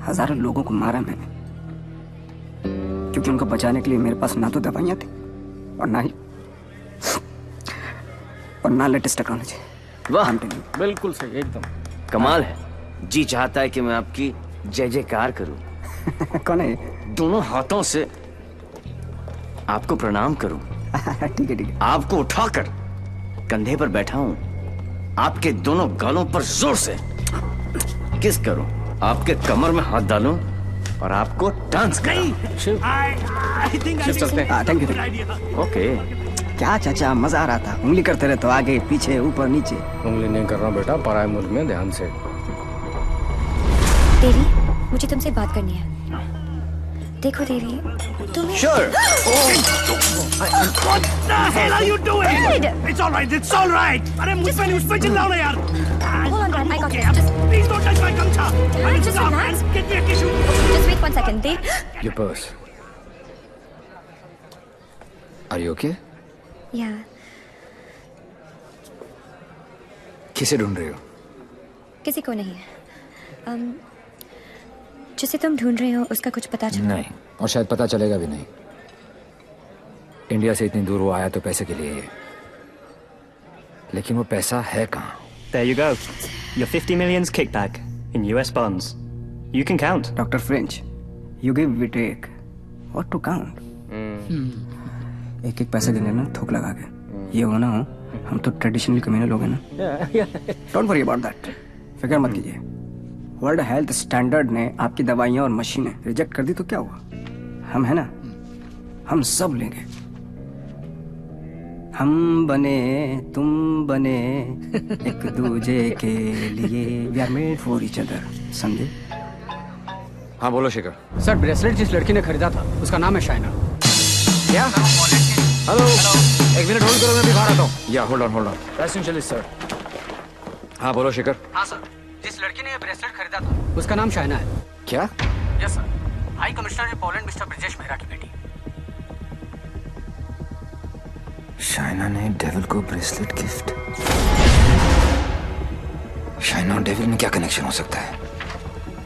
हजारों लोगों को मारा मैंने, क्योंकि उनको बचाने के लिए मेरे पास ना तो दवाइयां थी और ना लेटेस्ट टेक्नोलॉजी। वाह, बिल्कुल सही, एकदम कमाल है। जी चाहता है कि मैं आपकी जय जयकार करूं। कौन है? दोनों हाथों से आपको प्रणाम करूं। ठीक है ठीक है। आपको उठाकर कंधे पर बैठा हूं, आपके दोनों गालों पर जोर से किस करूं, आपके कमर में हाथ डालूं और आपको डांस कराऊं। Thank you. ओके। क्या चाचा, मजा आ रहा था। उंगली करते रहे तो आगे पीछे ऊपर नीचे। उंगली नहीं कर रहा बेटा, पराये मुल्क में ध्यान से। देवी, मुझे तुमसे बात करनी है। देखो देवी, तुम्हें Sure. What the hell are you doing? It's all right. It's all right. अरे मुझ पे चिल्लाओ ना यार। Hold on, Dad. I got this. Please don't touch my gamcha. Just relax. Get me a tissue. Just wait 1 second, Dev. Your purse. Are you okay? Yeah. किसे ढूंढ रही हो? किसी को नहीं। जिसे तुम ढूंढ रहे हो उसका कुछ पता चला? नहीं, और शायद पता चलेगा भी नहीं। इंडिया से इतनी दूर वो आया तो पैसे के लिए ही, लेकिन वो पैसा है कहाँ? There you go. Your 50 million's kickback in US bonds. You can count. Dr. French, you give, we take. What to count? एक एक पैसे देने ना थोक लगा के। ये हो ना हो, हम तो ट्रेडिशनल कम्युनल लोग हैं ना। Don't worry about that. फिक्र मत कीजिए। वर्ल्ड हेल्थ स्टैंडर्ड ने आपकी दवाइयाँ और मशीनें रिजेक्ट कर दी तो क्या हुआ? हम है ना, हम सब लेंगे। हम बने तुम बने एक दूजे के लिए, we are made for each other. समझे? हाँ बोलो शेखर। सर, ब्रेसलेट जिस लड़की ने खरीदा था उसका नाम है शाइना। क्या? हेलो, एक मिनट होल्ड करो, मैं भी बाहर आता हूँ। या होल्ड ऑन। Essentially sir. हाँ बोलो शेखर। हाँ सर, जिस लड़की ने ये ब्रेसलेट खरीदा था उसका नाम शाइना है। क्या? Yes sir, high commissioner in Poland mister Brijesh Mehra की बेटी। शाइना ने डेविल को ब्रेसलेट गिफ्ट। शाइना और डेविल में क्या कनेक्शन हो सकता है?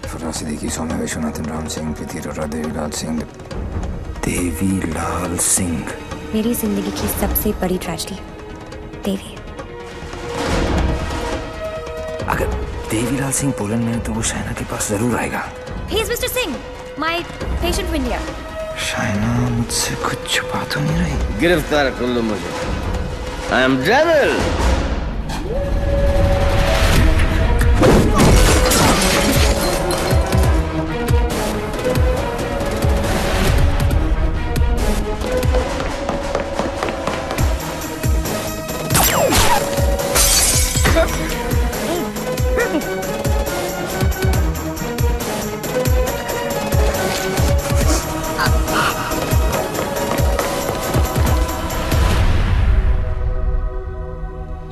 फुर्रा सिद्दीकी, सौम्या विश्वनाथन, राम सिंह, प्रीति अरोड़ा, देवीलाल सिंह। देवीलाल सिंह, मेरी जिंदगी की सबसे बड़ी ट्रेजेडी। देवी, अगर देवीलाल सिंह पोलैंड में है तो वो शाइना के पास जरूर आएगा। He is Mr. Singh, my patient from India. Shaina मुझसे कुछ छुपा तो नहीं रही? गिरफ्तार कर लो मुझे। I am devil.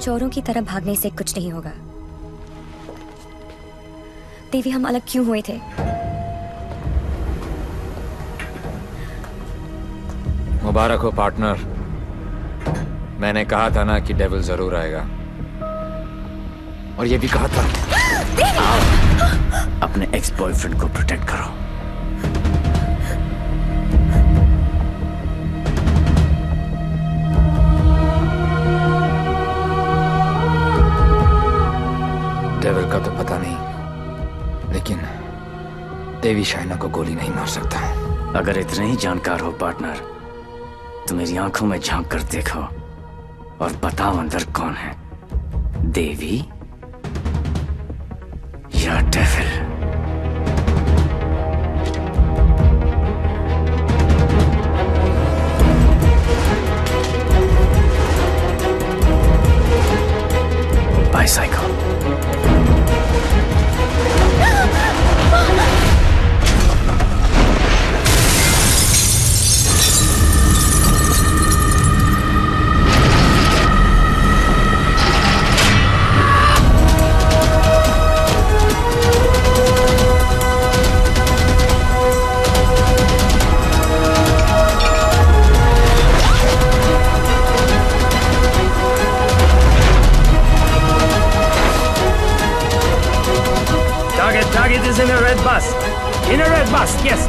चोरों की तरह भागने से कुछ नहीं होगा। देवी, हम अलग क्यों हुए थे? मुबारक हो पार्टनर। मैंने कहा था ना कि डेविल जरूर आएगा, और ये भी कहा था। अपने एक्स बॉयफ्रेंड को प्रोटेक्ट करो। डेविल का तो पता नहीं, लेकिन देवी शाइना को गोली नहीं मार सकता। अगर इतने ही जानकार हो पार्टनर, तो मेरी आंखों में झांक कर देखो और बताओ अंदर कौन है, देवी या devil? target is in a red bus. In a red bus, yes.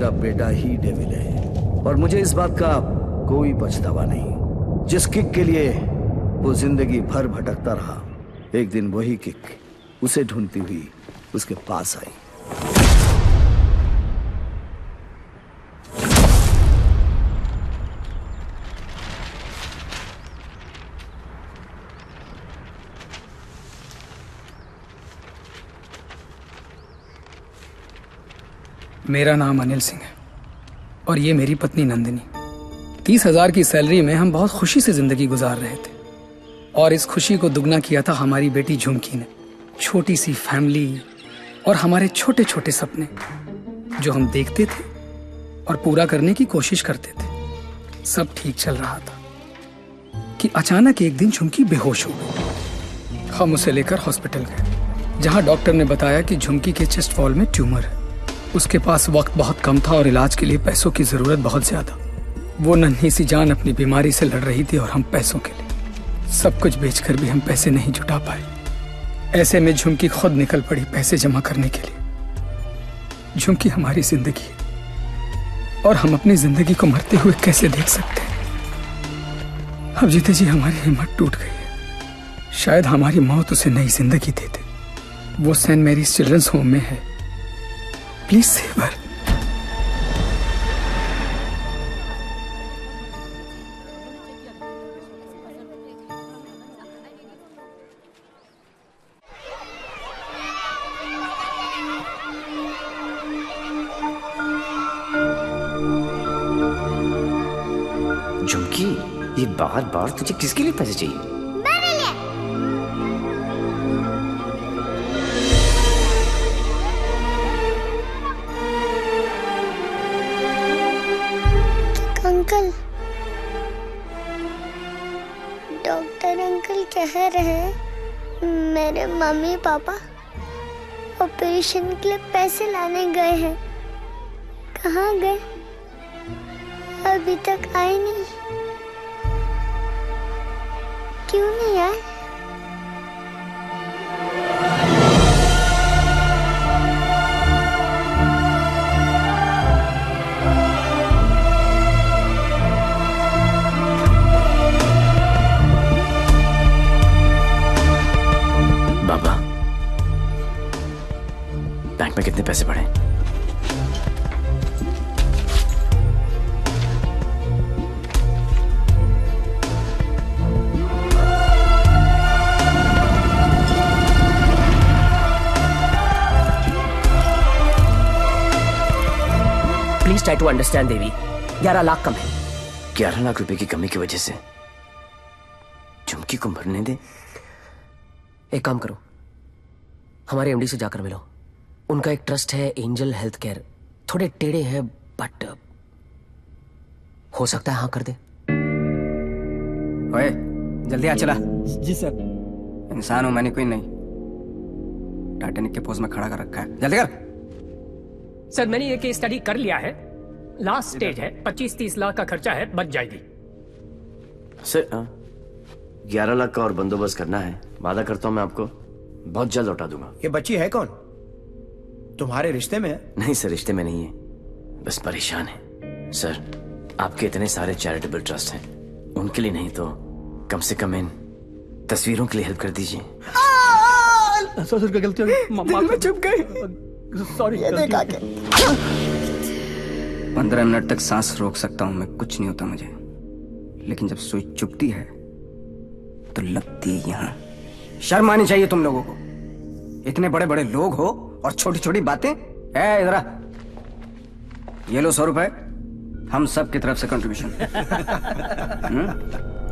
मेरा बेटा ही डेविल है और मुझे इस बात का कोई पछतावा नहीं। जिस किक के लिए वो जिंदगी भर भटकता रहा, एक दिन वही किक उसे ढूंढती हुई उसके पास आई। मेरा नाम अनिल सिंह है और ये मेरी पत्नी नंदिनी। 30,000 की सैलरी में हम बहुत खुशी से जिंदगी गुजार रहे थे और इस खुशी को दुगना किया था हमारी बेटी झुमकी ने। छोटी सी फैमिली और हमारे छोटे छोटे सपने जो हम देखते थे और पूरा करने की कोशिश करते थे। सब ठीक चल रहा था कि अचानक एक दिन झुमकी बेहोश हो गई। हम उसे लेकर हॉस्पिटल गए जहां डॉक्टर ने बताया कि झुमकी के चेस्ट वॉल में ट्यूमर है। उसके पास वक्त बहुत कम था और इलाज के लिए पैसों की जरूरत बहुत ज्यादा। वो नन्ही सी जान अपनी बीमारी से लड़ रही थी और हम पैसों के लिए सब कुछ बेचकर भी हम पैसे नहीं जुटा पाए। ऐसे में झुमकी खुद निकल पड़ी पैसे जमा करने के लिए। झुमकी हमारी जिंदगी है और हम अपनी जिंदगी को मरते हुए कैसे देख सकते हैं। अब जीते जी हमारी हिम्मत टूट गई है। शायद हमारी मौत उसे नई जिंदगी दे दे। वो सेंट मैरीज चिल्ड्रंस होम में है। Please save her. झुमकी, ये बार बार तुझे किसके लिए पैसे चाहिए? अंकल, डॉक्टर अंकल कह रहे हैं मेरे मम्मी पापा ऑपरेशन के लिए पैसे लाने गए हैं। कहाँ गए? अभी तक आए नहीं। क्यों नहीं आए? बाबा, बैंक में कितने पैसे पड़े? प्लीज ट्राई टू अंडरस्टैंड देवी। 11 लाख कम है। 11 लाख रुपए की कमी की वजह से झुमकी को मरने दे? एक काम करो, हमारे एमडी से जाकर मिलो। उनका एक ट्रस्ट है एंजल हेल्थ केयर। थोड़े टेढ़े हैं बट हो सकता है हाँ कर दे। ओए जल्दी आ चला। जी सर। इंसान हूं मैंने, कोई नहीं। टाइटैनिक के पोज में खड़ा कर रखा है, जल्दी कर। सर मैंने ये केस स्टडी कर लिया है। लास्ट स्टेज है, 25-30 लाख का खर्चा है, बच जाएगी। सर 11 लाख का और बंदोबस्त करना है। वादा करता हूं मैं आपको बहुत जल्द लौटा दूंगा। ये बच्ची है कौन? तुम्हारे रिश्ते में है? नहीं सर, रिश्ते में नहीं है, बस परेशान है। सर आपके इतने सारे चैरिटेबल ट्रस्ट हैं, उनके लिए नहीं तो कम से कम इन तस्वीरों के लिए हेल्प कर दीजिए। सर गलती हो गई, दिल में चुप गई। सॉरी। 15 मिनट तक सांस रोक सकता हूं मैं, कुछ नहीं होता मुझे। लेकिन जब सुई चुभती है तो लगती है यहां। शर्म आनी चाहिए तुम लोगों को। इतने बड़े बड़े लोग हो और छोटी छोटी बातें। इधर आ, ये लो 100 रुपए, हम सब की तरफ से कंट्रीब्यूशन।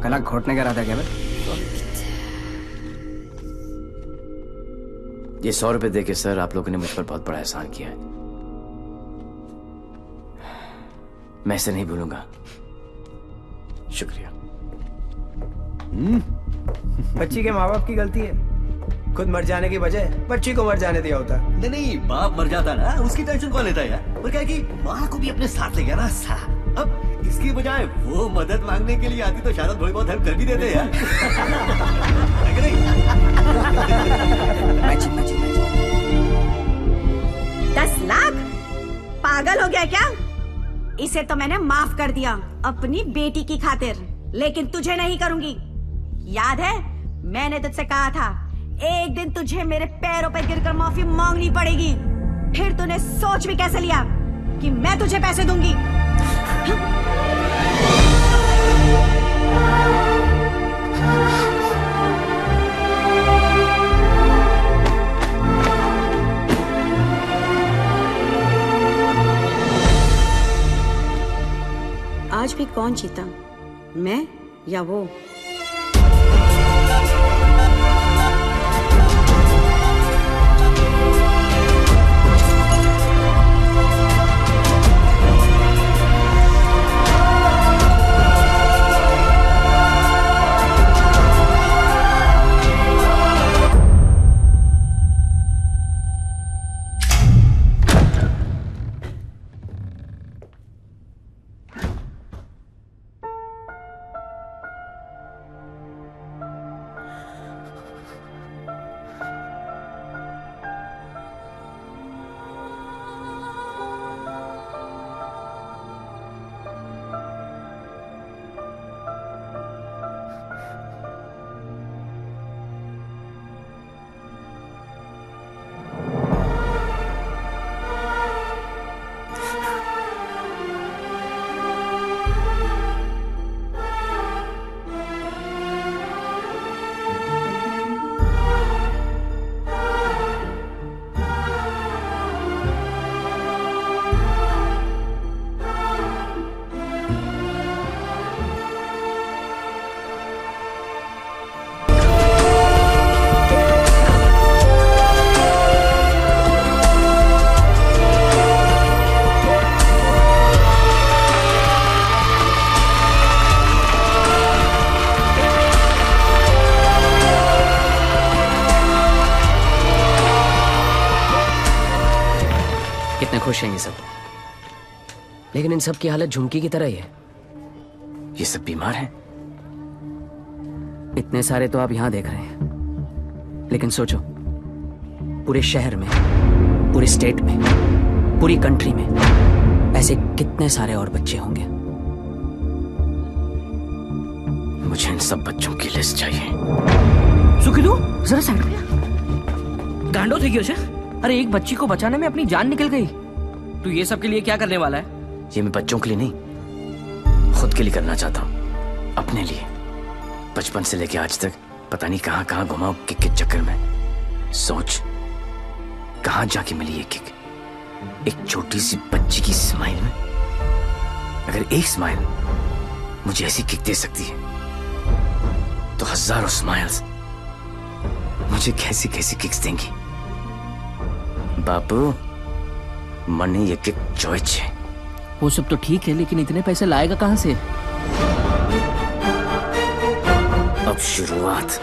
कला घोटने का इरादा क्या भाई? ये 100 रुपए देके सर आप लोगों ने मुझ पर बहुत बड़ा एहसान किया है। मैं इसे नहीं भूलूंगा। शुक्रिया। बच्ची के माँ बाप की गलती है। खुद मर जाने की बजाय बच्ची को मर जाने दिया होता। नहीं, बाप मर जाता ना, उसकी टेंशन कौन लेता है यार? और क्या कि माँ को भी अपने साथ ले गया ना साला। अब इसकी बजाय वो मदद मांगने के लिए आती तो शायद थोड़ी बहुत हेल्प कर भी देते यार। है कि नहीं? 10 लाख? पागल हो गया क्या? इसे तो मैंने माफ कर दिया अपनी बेटी की खातिर, लेकिन तुझे नहीं करूंगी। याद है मैंने तुझसे कहा था एक दिन तुझे मेरे पैरों पर गिरकर माफी मांगनी पड़ेगी। फिर तूने सोच भी कैसे लिया कि मैं तुझे पैसे दूंगी? आज भी कौन जीता, मैं या वो? खुश हैं ये सब, लेकिन इन सब की हालत झुमकी की तरह ही है। ये सब बीमार हैं। इतने सारे तो आप यहां देख रहे हैं, लेकिन सोचो पूरे शहर में, पूरे स्टेट में, पूरी कंट्री में ऐसे कितने सारे और बच्चे होंगे। मुझे इन सब बच्चों की लिस्ट चाहिए। सुखिलू जरा साइड में। गांडो थे क्यों? अरे एक बच्ची को बचाने में अपनी जान निकल गई। तू ये सब के लिए क्या करने वाला है? ये मैं बच्चों के लिए नहीं, खुद के लिए करना चाहता हूँ, अपने लिए। बचपन से लेके आज तक पता नहीं कहाँ कहाँ घुमा किक के चक्कर में। सोच कहाँ जाके मिली ये किक, एक छोटी सी बच्ची की स्माइल में। अगर एक स्माइल मुझे ऐसी किक दे सकती है, तो हजारों स्माइल्स मुझे कैसी कैसी किक्स देंगी। बापू मनी ये किक चॉइस है। वो सब तो ठीक है, लेकिन इतने पैसे लाएगा कहां से? अब शुरुआत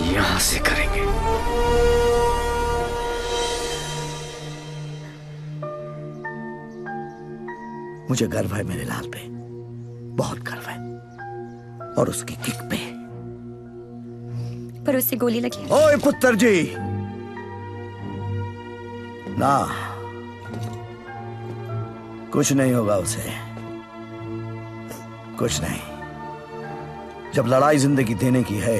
यहां से करेंगे। मुझे गर्व है मेरे लाल पे, बहुत गर्व है, और उसकी किक पे। पर उससे गोली लगी। ओए पुत्र जी, ना कुछ नहीं होगा उसे, कुछ नहीं। जब लड़ाई जिंदगी देने की है,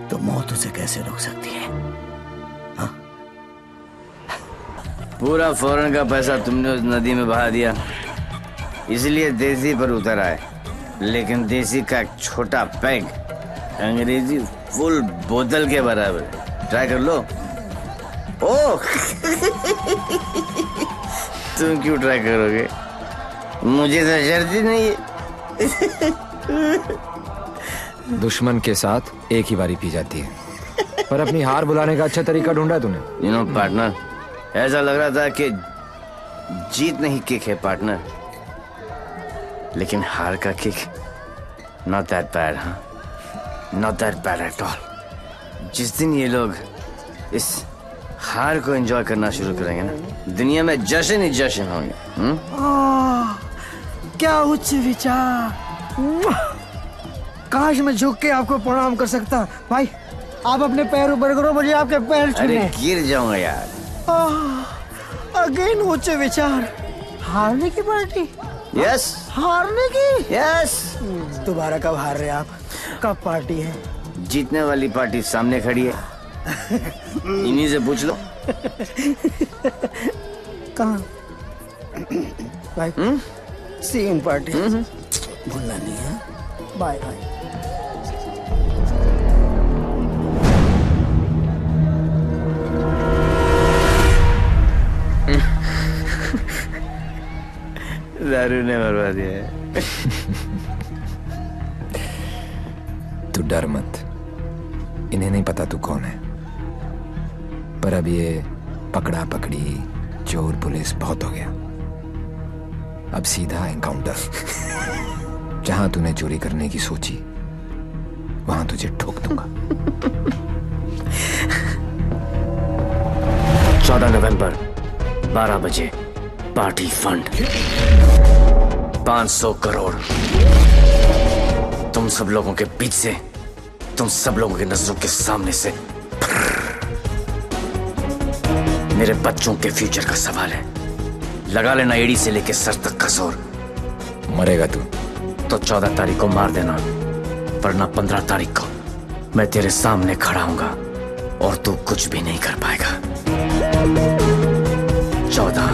तो मौत उसे कैसे रोक सकती है? हा? पूरा फौरन का पैसा तुमने उस नदी में बहा दिया, इसलिए देसी पर उतर आए। लेकिन देसी का एक छोटा पैग अंग्रेजी फुल बोतल के बराबर। ट्राई कर लो। ओह तुम क्यों ट्राई करोगे? मुझे तो शर्त ही नहीं है। दुश्मन के साथ एक ही बारी पी जाती है, पर अपनी हार बुलाने का अच्छा तरीका ढूंढा तूने। यू नो पार्टनर, ऐसा लग रहा था कि जीत नहीं किक है पार्टनर, लेकिन हार का किक नॉट दैट बैड। हाँ, not that bad at all. जिस दिन ये लोग इस हार को एंजॉय करना शुरू करेंगे ना, दुनिया में जश्न ही जश्न होंगे। क्या उच्च विचार! काश मैं झुक के आपको प्रणाम कर सकता। भाई आप अपने पैरों पर करो, मुझे आपके पैर छूने। अरे गिर जाऊंगा यार। अगेन उच्च विचार। हारने की पार्टी? यस। हारने की? यस। दोबारा कब हार रहे आप? कब पार्टी है? जीतने वाली पार्टी सामने खड़ी है, इन्हीं से पूछ लो। कहाँ? भाई सी इन पार्टी। भूलना नहीं है। Bye bye. दारू ने मरवा दिया है। तू डर मत, इन्हें नहीं पता तू कौन है, पर अब ये पकड़ा पकड़ी चोर पुलिस बहुत हो गया। अब सीधा एनकाउंटर। जहां तूने चोरी करने की सोची वहां तुझे ठोक दूंगा। 14 नवंबर 12 बजे पार्टी फंड 500 करोड़। तुम सब लोगों के बीच से, तुम सब लोगों की नजरों के सामने से। मेरे बच्चों के फ्यूचर का सवाल है। लगा लेना एड़ी से लेके सर तक का जोर। मरेगा तू तो 14 तारीख को मार देना, वरना 15 तारीख को मैं तेरे सामने खड़ा हूंगा और तू कुछ भी नहीं कर पाएगा। 14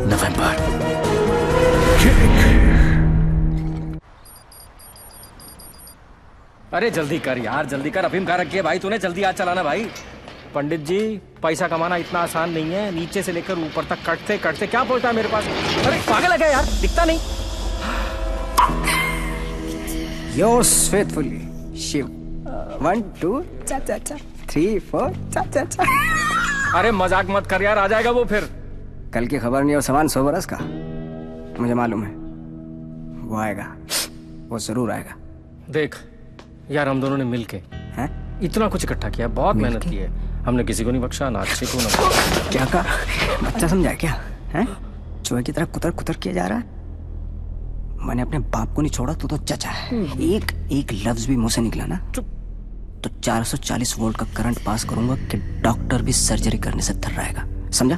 नवंबर। अरे जल्दी कर यार, जल्दी कर। अफीम खा रखी है भाई तूने, जल्दी आज चलाना भाई। पंडित जी, पैसा कमाना इतना आसान नहीं है। नीचे से लेकर ऊपर तक कटते कटते क्या पहुंचता है मेरे पास। अरे पागल है क्या यार, दिखता नहीं। Yours faithfully, Shiv. 1 2 चा चा चा 3 4 चा चा चा। अरे मजाक मत कर यार, आ जाएगा वो फिर। कल की खबर नहीं और सामान 100 बरस का, मुझे मालूम है वो आएगा, वो जरूर आएगा। देख यार, हम दोनों ने मिलके इतना कुछ इकट्ठा किया, बहुत मेहनत की है हमने, किसी को नहीं बख्शा, ना अच्छे को ना। क्या कहा? बच्चा समझा क्या है? चूहे की तरह कुतर कुतर किया जा रहा है। मैंने अपने बाप को नहीं छोड़ा, तो चचा है। एक लफ्ज भी मुंह से निकला ना तो 440 वोल्ट का करंट पास करूंगा कि डॉक्टर भी सर्जरी करने से थर्राएगा, समझा?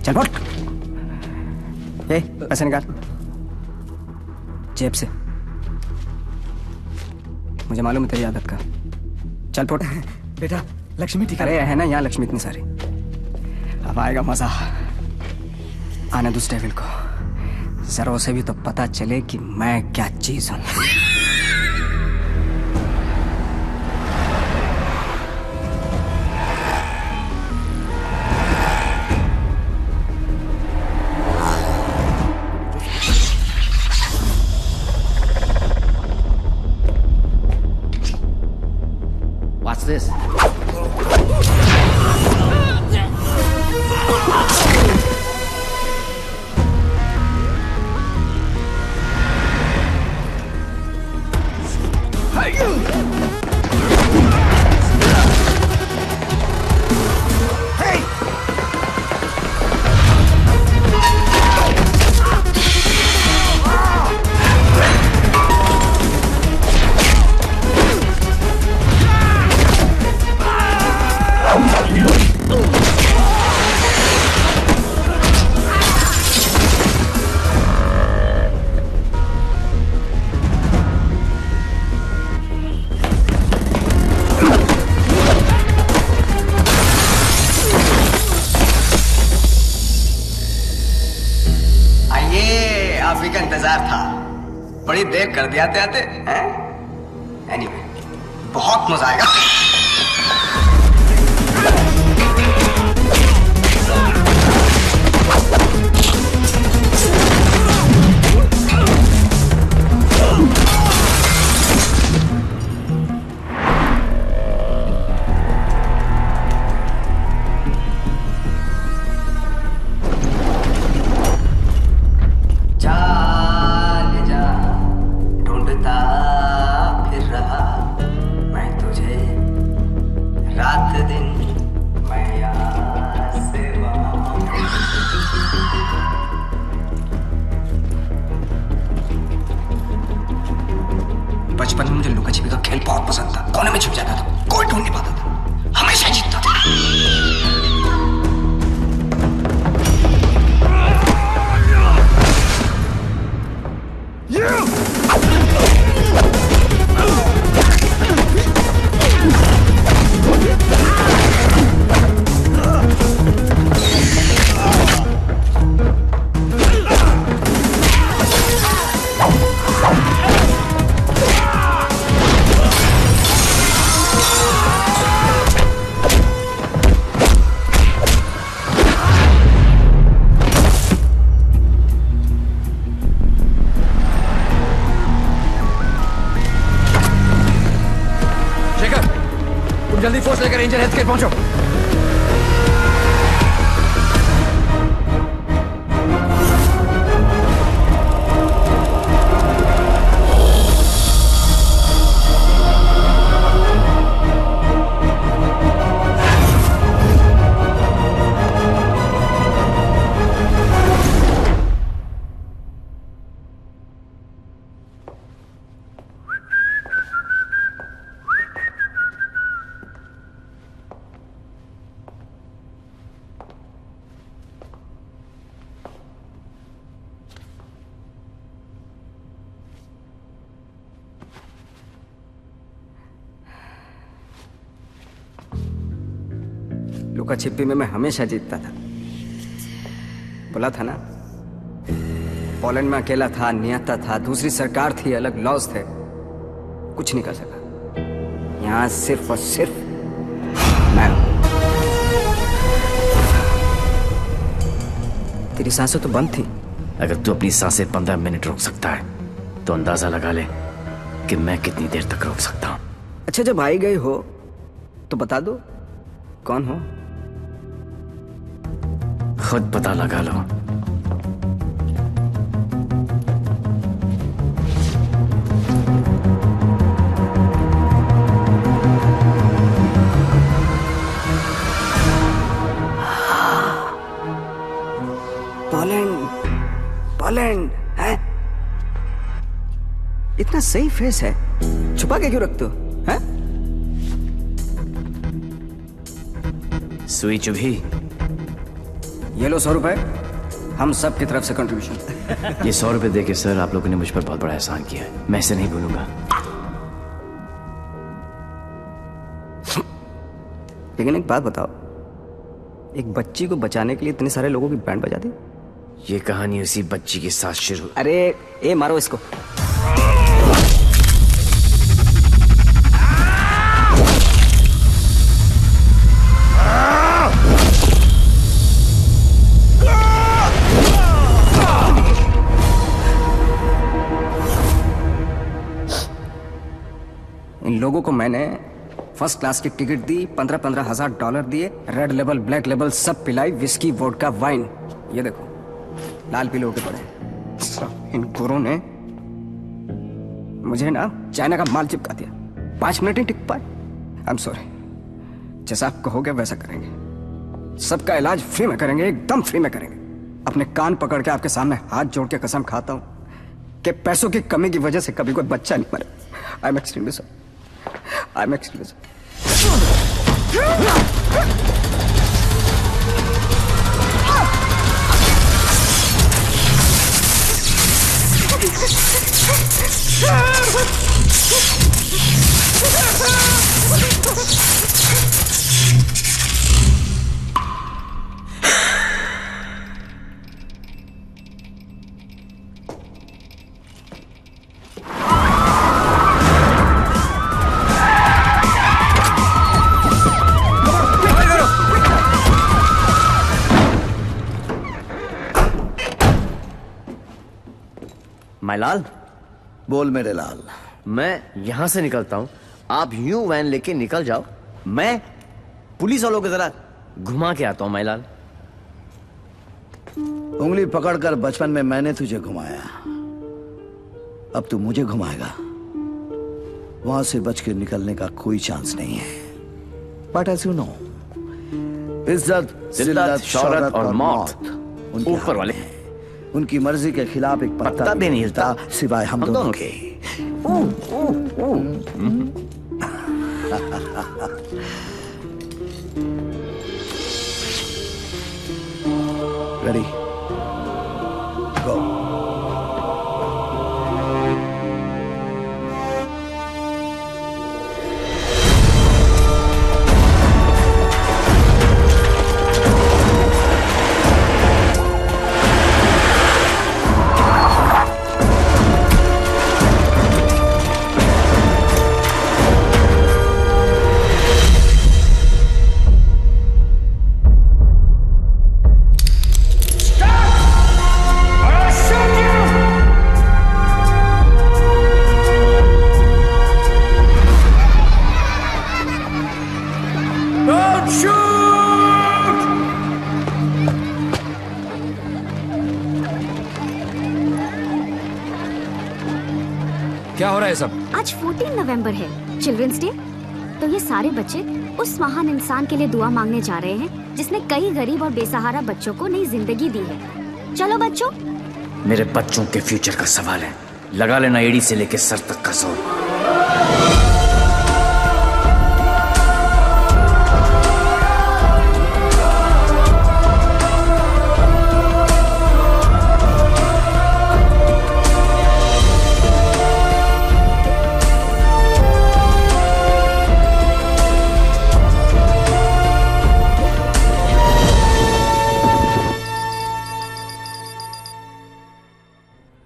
चल फुट। पैसे निकाल जेब से, मुझे मालूम है तेरी आदत का। चल फुट। बेटा लक्ष्मी ठीक अरे है ना यहाँ लक्ष्मी इतनी सारी। अब आएगा मजा। आने दूसरे डेविल को, जरा उसे भी तो पता चले कि मैं क्या चीज हूं। What's this? बड़ी देर कर दिया आते हैं। एनीवे, बहुत मजा आएगा। बचपन में मुझे लुका छिपी का खेल बहुत पसंद था। कोने में छुप जाता था, कोई ढूंढ नहीं पाता था, हमेशा जीतता था। जल्दी फोर्स लेकर रेंजर हेल्थ केयर पहुंचो। लुका छिपी में मैं हमेशा जीतता था। बोला था ना, पोलैंड में अकेला था, नियता था, दूसरी सरकार थी, अलग लॉज थे, कुछ नहीं कर सका। यहां सिर्फ और सिर्फ मैं। तेरी सांसें तो बंद थी। अगर तू अपनी सांसें 15 मिनट रोक सकता है तो अंदाजा लगा ले कि मैं कितनी देर तक रोक सकता हूं। अच्छा, जब आई गई हो तो बता दो कौन हो। खुद पता लगा लो। पोलैंड है? इतना सही फेस है, छुपा के क्यों रखते हो? हैं? सुई चुभी। ये लो 100 रुपए, हम सब की तरफ से कंट्रीब्यूशन। ये 100 रुपए देके सर, आप लोगों ने मुझ पर बहुत बड़ा एहसान किया है, मैं इसे नहीं भूलूंगा। लेकिन एक बात बताओ, एक बच्ची को बचाने के लिए इतने सारे लोगों की बैंड बजा दी? ये कहानी उसी बच्ची के साथ शुरू। अरे ए मारो इसको। इन लोगों को मैंने फर्स्ट क्लास की टिकट दी, 15-15 हजार डॉलर दिए, रेड लेबल ब्लैक लेबल सब पिलाई, विस्की वोडका वाइन। ये देखो लाल पीले होके पड़े। इन गुरों ने मुझे ना चाइना का माल चिपका दिया, 5 मिनट ही टिक पाए। आई एम सॉरी, जैसा आप कहोगे वैसा करेंगे। सबका इलाज फ्री में करेंगे, एकदम फ्री में करेंगे। अपने कान पकड़ के आपके सामने हाथ जोड़ के कसम खाता हूं कि पैसों की कमी की वजह से कभी कोई बच्चा नहीं मरे। I am extremely sorry. I'm exclusive. Mayalal, बोल मेरे लाल। मैं यहां से निकलता हूं, आप यूं वैन लेके निकल जाओ, मैं पुलिस वालों की तरह घुमा के आता हूं। मायलाल, उंगली पकड़कर बचपन में मैंने तुझे घुमाया, अब तू मुझे घुमाएगा। वहां से बच के निकलने का कोई चांस नहीं है। बट एज यू नो, इज्जत, जिल्लत, शौहरत और मौत ऊपर वाले हैं। उनकी मर्जी के खिलाफ एक पत्ता भी नहीं हिलता सिवाय हम दोनों के। रेडी, गो। है सब? आज 14 नवंबर है, चिल्ड्रंस डे। तो ये सारे बच्चे उस महान इंसान के लिए दुआ मांगने जा रहे हैं जिसने कई गरीब और बेसहारा बच्चों को नई जिंदगी दी है। चलो बच्चों। मेरे बच्चों के फ्यूचर का सवाल है, लगा लेना एड़ी से लेके सर तक का जोर।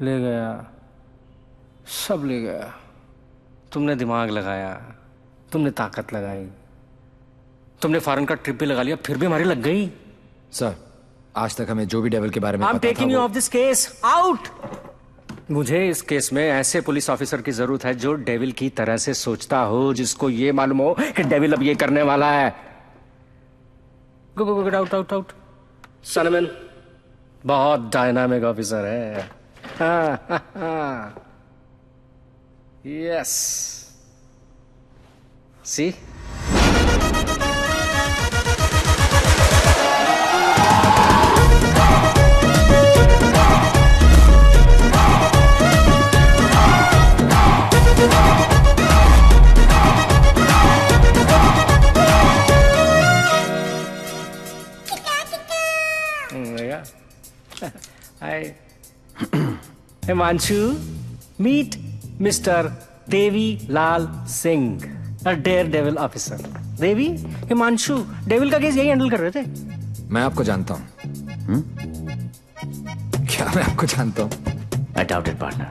ले गया, सब ले गया। तुमने दिमाग लगाया, तुमने ताकत लगाई, तुमने फॉरेन का ट्रिप भी लगा लिया, फिर भी हमारी लग गई। सर, आज तक हमें जो भी डेविल के बारे में I'm पता taking था you वो... off this case, out! मुझे इस केस में ऐसे पुलिस ऑफिसर की जरूरत है जो डेविल की तरह से सोचता हो, जिसको ये मालूम हो कि डेविल अब ये करने वाला है। गो गो गो, आउट आउट आउट। सनमैन बहुत डायनामिक ऑफिसर है। Yes, C Hi. Himanshu, meet Mr. Devi Lal Singh, a daredevil officer. Devi, Himanshu devil का केस यही हैंडल कर रहे थे। मैं आपको जानता हूँ। क्या मैं आपको जानता हूँ? I doubt it, partner.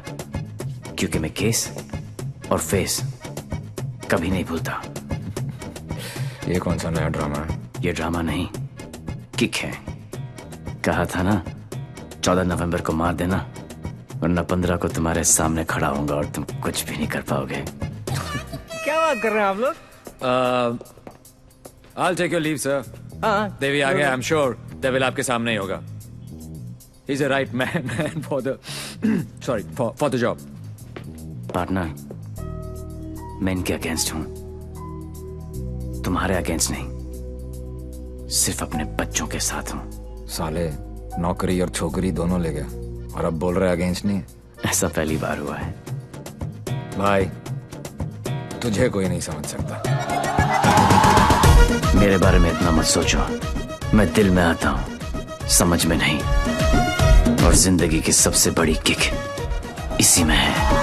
क्योंकि मैं केस और फेस कभी नहीं भूलता। ये कौन सा नया ड्रामा है? ये ड्रामा नहीं, किक है। कहा था ना, 14 नवंबर को मार देना, वरना 15 को तुम्हारे सामने खड़ा होऊंगा और तुम कुछ भी नहीं कर पाओगे। क्या बात कर रहे हैं आप लोग? I'll take your leave, sir. देवी आ गया, I'm sure डेविल आपके सामने ही होगा। He's a right man for the sorry for the job. Partner, मैं इनके अगेंस्ट हूं, तुम्हारे अगेंस्ट नहीं, सिर्फ अपने बच्चों के साथ हूं। साले नौकरी और छोकरी दोनों ले गया और अब बोल रहे अगेंस्ट नहीं। ऐसा पहली बार हुआ है। भाई, तुझे कोई नहीं समझ सकता। मेरे बारे में इतना मत सोचो, मैं दिल में आता हूं, समझ में नहीं। और जिंदगी की सबसे बड़ी किक इसी में है।